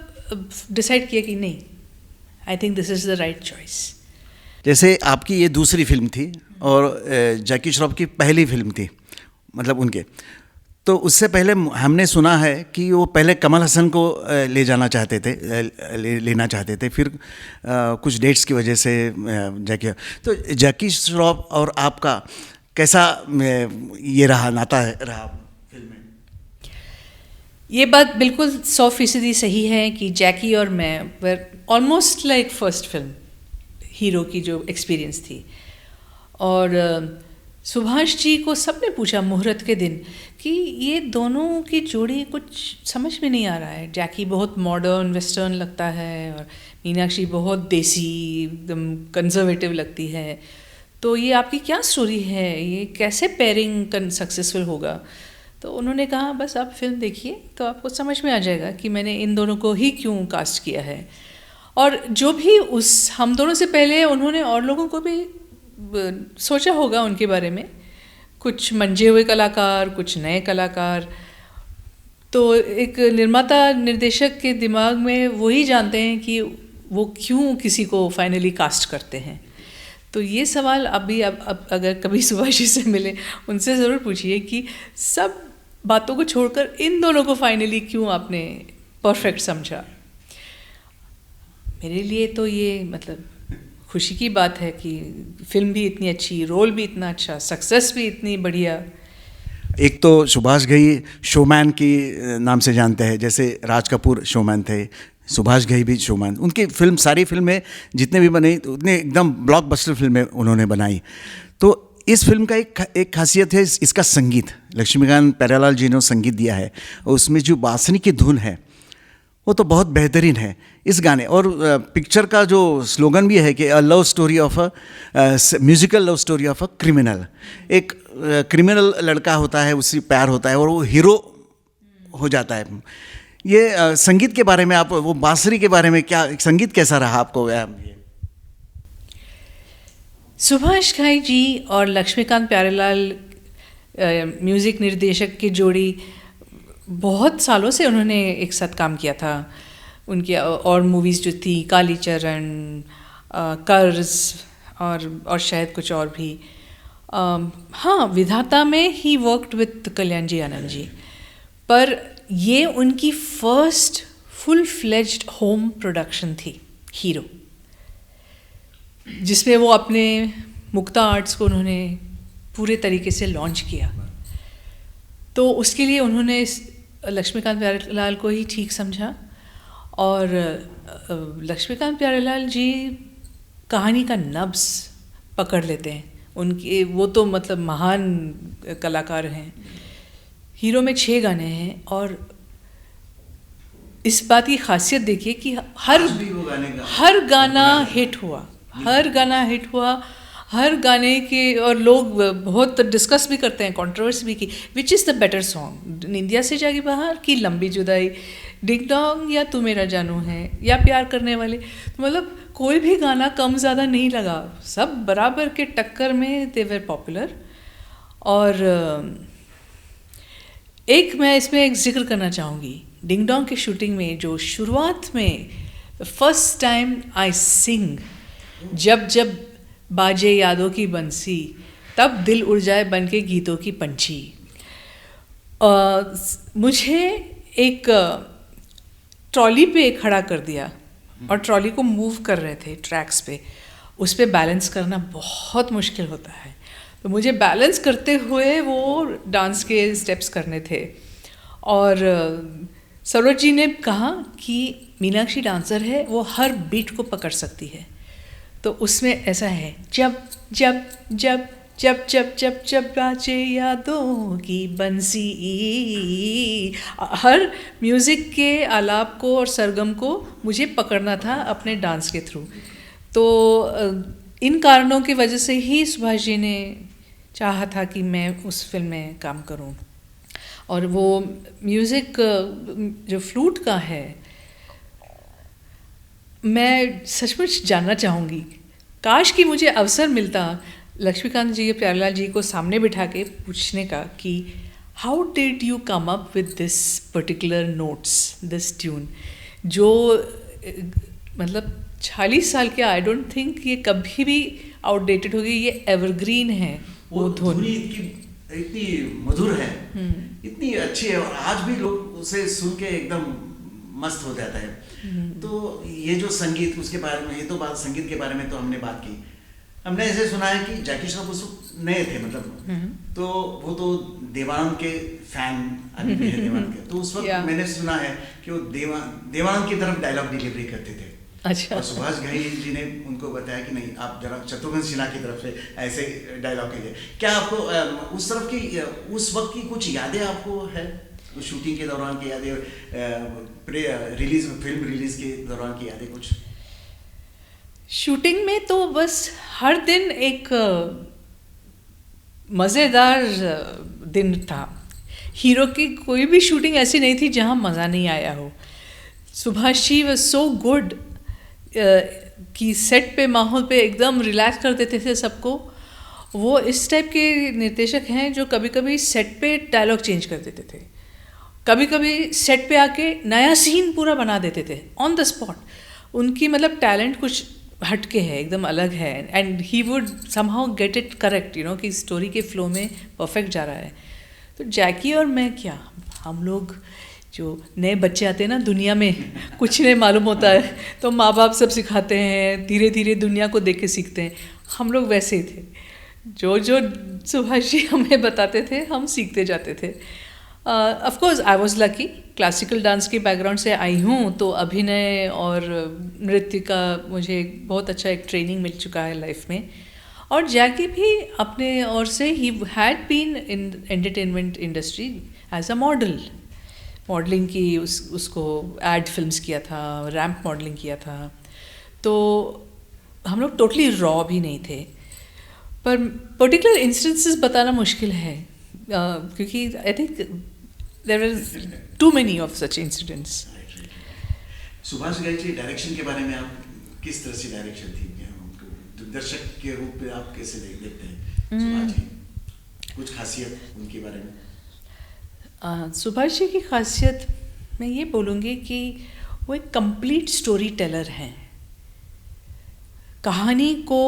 डिसाइड किया कि नहीं, I think this is the right choice. जैसे आपकी ये दूसरी फिल्म थी और जैकी श्रॉफ की पहली फिल्म थी, मतलब उनके, तो उससे पहले हमने सुना है कि वो पहले कमल हसन को ले जाना चाहते थे, लेना चाहते थे, फिर कुछ डेट्स की वजह से जैकी. तो जैकी श्रॉफ और आपका कैसा ये रहा, नाता रहा फिल्म में? ये बात बिल्कुल 100% सही है कि जैकी और मैं were almost like first film hero की जो एक्सपीरियंस थी. और सुभाष जी को सबने पूछा मुहूर्त के दिन कि ये दोनों की जोड़ी कुछ समझ में नहीं आ रहा है. जैकी बहुत मॉडर्न वेस्टर्न लगता है और मीनाक्षी बहुत देसी एकदम कंजर्वेटिव लगती है. तो ये आपकी क्या स्टोरी है, ये कैसे पेयरिंग सक्सेसफुल होगा? तो उन्होंने कहा बस आप फिल्म देखिए तो आपको समझ में आ जाएगा कि मैंने इन दोनों को ही क्यों कास्ट किया है. और जो भी उस हम दोनों से पहले उन्होंने और लोगों को भी सोचा होगा उनके बारे में, कुछ मंजे हुए कलाकार, कुछ नए कलाकार. तो एक निर्माता निर्देशक के दिमाग में वही जानते हैं कि वो क्यों किसी को फाइनली कास्ट करते हैं. तो ये सवाल अब अगर कभी सुभाष जी से मिले उनसे ज़रूर पूछिए कि सब बातों को छोड़कर इन दोनों को फाइनली क्यों आपने परफेक्ट समझा. मेरे लिए तो ये मतलब खुशी की बात है कि फिल्म भी इतनी अच्छी, रोल भी इतना अच्छा, सक्सेस भी इतनी बढ़िया. एक तो सुभाष घई शोमैन की नाम से जानते हैं, जैसे राज कपूर शोमैन थे, सुभाष घई भी शोमैन. उनकी फिल्म, सारी फिल्में जितने भी बनी उतने एकदम ब्लॉकबस्टर फिल्में उन्होंने बनाई. तो इस फिल्म का एक खासियत है इसका संगीत. लक्ष्मीकांत प्यारेलाल जी ने संगीत दिया है और उसमें जो बांसुरी की धुन है वो तो बहुत बेहतरीन है इस गाने. और पिक्चर का जो स्लोगन भी है कि a love story of a musical love story of a criminal. एक क्रिमिनल लड़का होता है, उससे प्यार होता है और वो हीरो हो जाता है. ये संगीत के बारे में आप, वो बांसुरी के बारे में क्या, संगीत कैसा रहा आपको? सुभाष घई जी और लक्ष्मीकांत प्यारेलाल म्यूज़िक निर्देशक की जोड़ी बहुत सालों से उन्होंने एक साथ काम किया था. उनकी और मूवीज़ जो थी कालीचरण, कर्ज और शायद कुछ और भी. हाँ, विधाता में ही वर्कड विद कल्याण जी आनंद जी. पर ये उनकी फर्स्ट फुल फ्लेज्ड होम प्रोडक्शन थी हीरो, जिसमें वो अपने मुक्ता आर्ट्स को उन्होंने पूरे तरीके से लॉन्च किया. तो उसके लिए उन्होंने लक्ष्मीकांत प्यारेलाल को ही ठीक समझा. और लक्ष्मीकांत प्यारेलाल जी कहानी का नब्ज़ पकड़ लेते हैं. उनके वो तो मतलब महान कलाकार हैं. हीरो में 6 गाने हैं और इस बात की खासियत देखिए कि हर गाना हिट हुआ, हर गाना हिट हुआ, हर गाने के. और लोग बहुत डिस्कस भी करते हैं, कंट्रोवर्सी भी की, which is the better song, निंदिया से जागी बहार की लंबी जुदाई, डिंग डोंग या तू मेरा जानू है या प्यार करने वाले. तो मतलब कोई भी गाना कम ज़्यादा नहीं लगा, सब बराबर के टक्कर में दे वर पॉपुलर. और एक मैं इसमें एक जिक्र करना चाहूँगी, डिंग डोंग की शूटिंग में जो शुरुआत में फर्स्ट टाइम आई सिंग, जब जब बाजे यादों की बंसी तब दिल उड़ जाए बन के गीतों की पंछी. मुझे एक ट्रॉली पे खड़ा कर दिया और ट्रॉली को मूव कर रहे थे ट्रैक्स पे. उस पे बैलेंस करना बहुत मुश्किल होता है. तो मुझे बैलेंस करते हुए वो डांस के स्टेप्स करने थे. और सरोज जी ने कहा कि मीनाक्षी डांसर है, वो हर बीट को पकड़ सकती है. तो उसमें ऐसा है, जब जब जब जब जब जब जब बाजे यादों की बंसी. हर म्यूज़िक के आलाप को और सरगम को मुझे पकड़ना था अपने डांस के थ्रू. तो इन कारणों की वजह से ही सुभाष जी ने चाहा था कि मैं उस फिल्म में काम करूं. और वो म्यूज़िक जो फ्लूट का है, मैं सचमुच जानना चाहूँगी, काश कि मुझे अवसर मिलता लक्ष्मीकांत जी, प्यारेलाल जी को सामने बिठा के पूछने का कि हाउ डिड यू कम अप विद दिस पर्टिकुलर नोट्स, दिस ट्यून, जो मतलब 40 साल के, आई डोंट थिंक ये कभी भी आउटडेटेड होगी, ये एवरग्रीन है वो धुन। इतनी मधुर है, इतनी अच्छी है, और आज भी लोग उसे सुन के एकदम मस्त हो जाता है। तो ये जो संगीत, उसके बारे में, ये तो बात संगीत के बारे में तो हमने बात की। हमने ऐसे सुना है कि जैकी श्रॉफ उस वक्त नए थे, मतलब तो वो तो देवानंद के फैन आदमी है, देवानंद के। तो उस वक्त मैंने सुना है कि वो देवानंद की तरफ डायलॉग डिलीवरी करते थे। अच्छा। और सुभाष घई जी ने उनको बताया कि नहीं, आप जरा शत्रुघ्न सिन्हा की तरफ से ऐसे डायलॉग कीजिए। क्या आपको उस तरफ की, उस वक्त की कुछ यादें आपको है, शूटिंग के दौरान की यादें, फिल्म रिलीज के दौरान की यादें कुछ? शूटिंग में तो बस हर दिन एक मज़ेदार दिन था। हीरो की कोई भी शूटिंग ऐसी नहीं थी जहाँ मज़ा नहीं आया हो। Subhash ji was so good कि सेट पे, माहौल पे एकदम रिलैक्स कर देते थे सबको। वो इस टाइप के निर्देशक हैं जो कभी कभी सेट पे डायलॉग चेंज कर देते थे, कभी कभी सेट पे आके नया सीन पूरा बना देते थे ऑन द स्पॉट। उनकी मतलब टैलेंट कुछ हटके है, एकदम अलग है, and he would somehow get it correct, you know, कि स्टोरी के फ्लो में परफेक्ट जा रहा है। तो जैकी और मैं क्या, हम लोग जो नए बच्चे आते हैं ना दुनिया में, कुछ नहीं मालूम होता है, तो माँ बाप सब सिखाते हैं, धीरे धीरे दुनिया को देख के सीखते हैं। हम लोग वैसे ही थे, जो जो सुभाष जी हमें बताते थे हम सीखते जाते थे। Of course I was lucky, classical dance के बैकग्राउंड से आई हूँ, तो अभिनय और नृत्य का मुझे बहुत अच्छा एक ट्रेनिंग मिल चुका है लाइफ में। और जैकी भी अपने ओर से ही had been in entertainment industry as a modeling की, उसको एड फिल्म्स किया था, रैम्प मॉडलिंग किया था। तो हम लोग टोटली रॉ भी नहीं थे, पर पर्टिकुलर इंस्टेंसेस बताना मुश्किल है, क्योंकि I think there are too many of such incidents. Subhash Ghai ji direction के बारे में आप किस तरह से डायरेक्शन थी, दिग्दर्शक के रूप में आप कैसे देखते हैं सुभाष जी? कुछ खासियत उनके बारे में? सुभाष जी की खासियत मैं ये बोलूँगी कि वो एक कंप्लीट स्टोरी टेलर हैं। कहानी को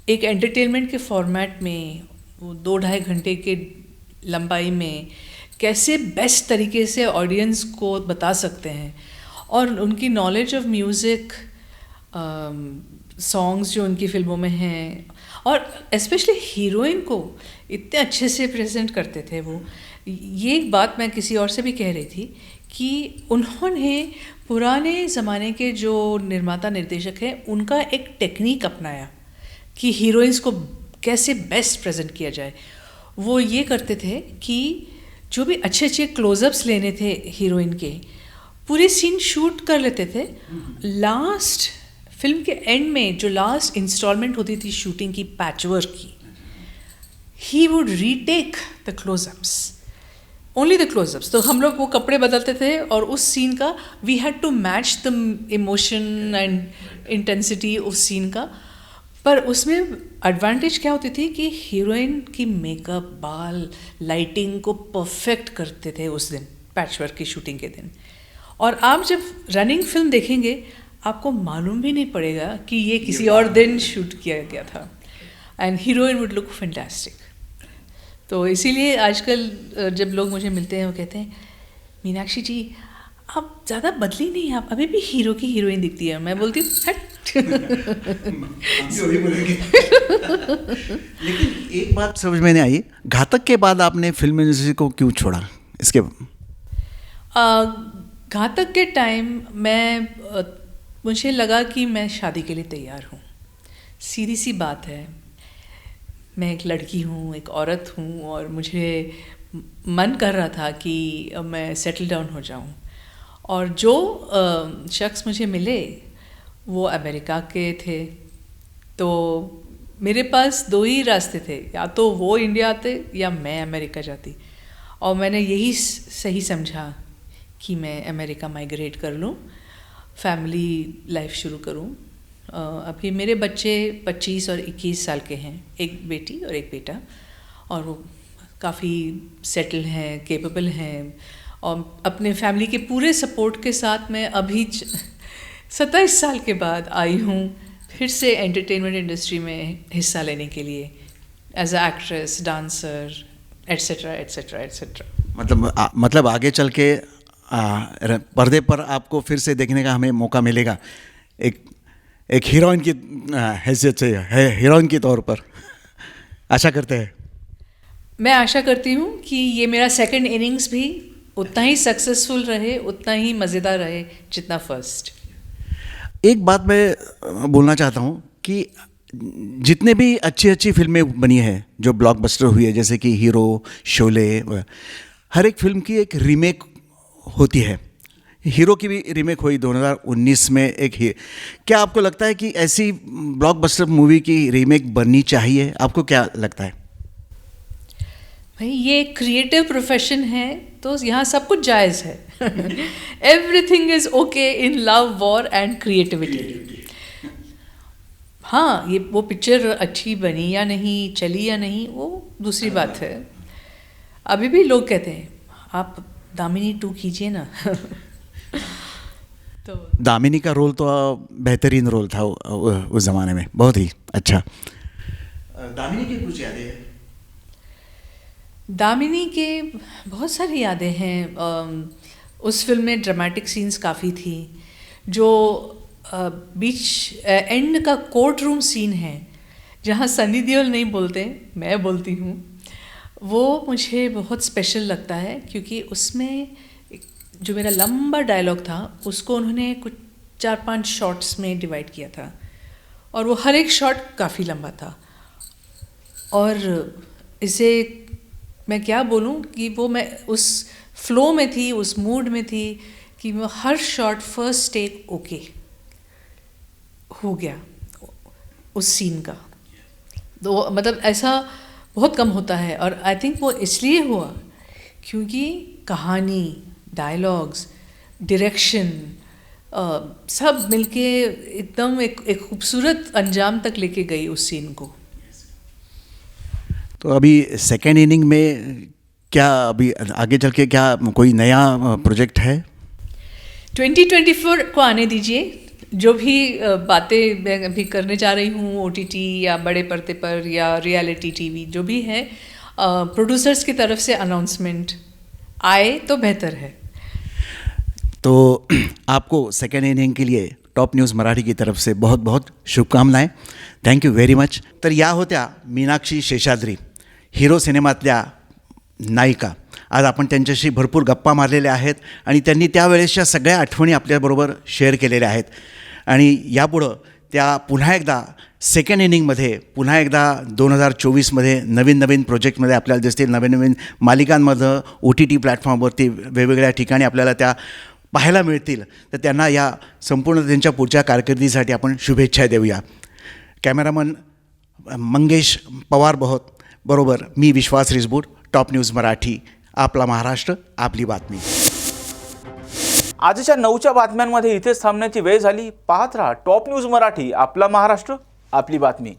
एक एंटरटेनमेंट के फॉर्मेट में, वो 2-2.5 घंटे के लंबाई में कैसे बेस्ट तरीके से ऑडियंस को बता सकते हैं। और उनकी नॉलेज ऑफ म्यूज़िक, सॉन्ग्स जो उनकी फिल्मों में हैं, और स्पेशली हीरोइन को इतने अच्छे से प्रेजेंट करते थे वो। ये एक बात मैं किसी और से भी कह रही थी कि उन्होंने पुराने ज़माने के जो निर्माता निर्देशक हैं उनका एक टेक्निक अपनाया कि हीरोइंस को कैसे बेस्ट प्रेजेंट किया जाए। वो ये करते थे कि जो भी अच्छे अच्छे क्लोजअप्स लेने थे हीरोइन के, पूरे सीन शूट कर लेते थे। लास्ट फिल्म के एंड में जो लास्ट इंस्टॉलमेंट होती थी शूटिंग की, पैचवर्क की, he would retake the closeups, only the closeups. तो हम लोग वो कपड़े बदलते थे और उस सीन का we had to match the emotion and intensity उस सीन का। पर उसमें एडवांटेज क्या होती थी कि हीरोइन की मेकअप, बाल, लाइटिंग को परफेक्ट करते थे उस दिन, पैचवर्क की शूटिंग के दिन। और आप जब रनिंग फिल्म देखेंगे आपको मालूम भी नहीं पड़ेगा कि ये किसी और दिन शूट किया गया था, end heroine would look fantastic. तो इसीलिए आजकल जब लोग मुझे मिलते हैं वो कहते हैं, मीनाक्षी जी आप ज़्यादा बदली नहीं, आप अभी भी हीरो की हीरोइन दिखती है। मैं बोलती हूँ लेकिन एक बात समझ में नहीं आई, घातक के बाद आपने फिल्म इंडस्ट्री को क्यों छोड़ा? इसके घातक के टाइम मुझे लगा कि मैं शादी के लिए तैयार हूँ। सीधी सी बात है, मैं एक लड़की हूँ, एक औरत हूँ, और मुझे मन कर रहा था कि मैं सेटल डाउन हो जाऊँ। और जो शख्स मुझे मिले वो अमेरिका के थे, तो मेरे पास 2 ही रास्ते थे, या तो वो इंडिया आते या मैं अमेरिका जाती। और मैंने यही सही समझा कि मैं अमेरिका माइग्रेट कर लूँ, फैमिली लाइफ शुरू करूँ। अभी मेरे बच्चे 25 और 21 साल के हैं, एक बेटी और एक बेटा, और वो काफ़ी सेटल हैं, केपेबल हैं, और अपने फैमिली के पूरे सपोर्ट के साथ मैं अभी 27 साल के बाद आई हूँ फिर से एंटरटेनमेंट इंडस्ट्री में हिस्सा लेने के लिए, as a actress, dancer, etcetera etcetera etcetera. मतलब आगे चल के पर्दे पर आपको फिर से देखने का हमें मौका मिलेगा, एक हीरोइन की हैसियत से, हीरोइन के तौर पर आशा करते हैं। मैं आशा करती हूँ कि ये मेरा सेकंड इनिंग्स भी उतना ही सक्सेसफुल रहे, उतना ही मज़ेदार रहे जितना फर्स्ट। एक बात मैं बोलना चाहता हूँ कि जितने भी अच्छी फिल्में बनी हैं जो ब्लॉकबस्टर हुई है, जैसे कि हीरो, शोले, हर एक फिल्म की एक रीमेक होती है। हीरो की भी रीमेक हुई 2019 में क्या आपको लगता है कि ऐसी ब्लॉकबस्टर मूवी की रीमेक बननी चाहिए? आपको क्या लगता है? भाई ये क्रिएटिव प्रोफेशन है तो यहाँ सब कुछ जायज़ है। Everything is okay in love, war end creativity. हाँ, ये वो पिक्चर अच्छी बनी या नहीं, चली या नहीं, वो दूसरी बात है। अभी भी लोग कहते हैं आप दामिनी 2 कीजिए ना। तो दामिनी का रोल तो बेहतरीन रोल था उस ज़माने में, बहुत ही अच्छा। दामिनी की कुछ यादें हैं? दामिनी के बहुत सारी यादें हैं। उस फिल्म में ड्रामेटिक सीन्स काफ़ी थी। जो बीच एंड का कोर्ट रूम सीन है जहाँ सनी देओल नहीं बोलते, मैं बोलती हूँ, वो मुझे बहुत स्पेशल लगता है क्योंकि उसमें जो मेरा लंबा डायलॉग था उसको उन्होंने कुछ 4-5 शॉट्स में डिवाइड किया था और वो हर एक शॉट काफ़ी लंबा था। और इसे मैं क्या बोलूँ कि वो मैं उस फ्लो में थी, उस मूड में थी कि वो हर शॉट फर्स्ट टेक ओके हो गया उस सीन का। तो मतलब ऐसा बहुत कम होता है और आई थिंक वो इसलिए हुआ क्योंकि कहानी, डायलॉग्स, डायरेक्शन सब मिलके एकदम एक खूबसूरत अंजाम तक लेके गई उस सीन को। तो अभी सेकेंड इनिंग में क्या, अभी आगे चल के क्या कोई नया प्रोजेक्ट है? 2024 को आने दीजिए। जो भी बातें मैं अभी करने जा रही हूँ OTT या बड़े पर्दे पर या रियलिटी टीवी जो भी है, प्रोड्यूसर्स की तरफ से अनाउंसमेंट आए तो बेहतर है। तो आपको सेकेंड इनिंग के लिए टॉप न्यूज़ मराठी की तरफ से बहुत बहुत शुभकामनाएं। Thank you very much. तर या होत्या मीनाक्षी शेषाद्री, हिरो सिनेमातल्या नायिका। आज आपण त्यांच्याशी भरपूर गप्पा मारलेल्या आहेत आणि त्यांनी त्यावेळेसच्या सगळ्या आठवणी आपल्याबरोबर शेअर केलेल्या आहेत आणि यापुढं त्या पुन्हा एकदा सेकंड इनिंगमध्ये, पुन्हा एकदा 2024मध्ये नवीन प्रोजेक्टमध्ये आपल्याला दिसतील, नवीन मालिकांमधलं OTT प्लॅटफॉर्मवरती वेगवेगळ्या ठिकाणी आपल्याला त्या पाहायला मिळतील। तर त्यांना या संपूर्ण त्यांच्या पुढच्या कारकिर्दीसाठी आपण शुभेच्छा देऊया। कॅमेरामन मंगेश पवार बरोबर मी विश्वास रिसबूट, टॉप न्यूज मराठी, आपला महाराष्ट्र, आपली बातमी। आजच्या 9च्या बातम्यांमध्ये इथेच थांबण्याची वेळ झाली। पाहत रहा टॉप न्यूज मराठी, आपला महाराष्ट्र, आपली बातमी।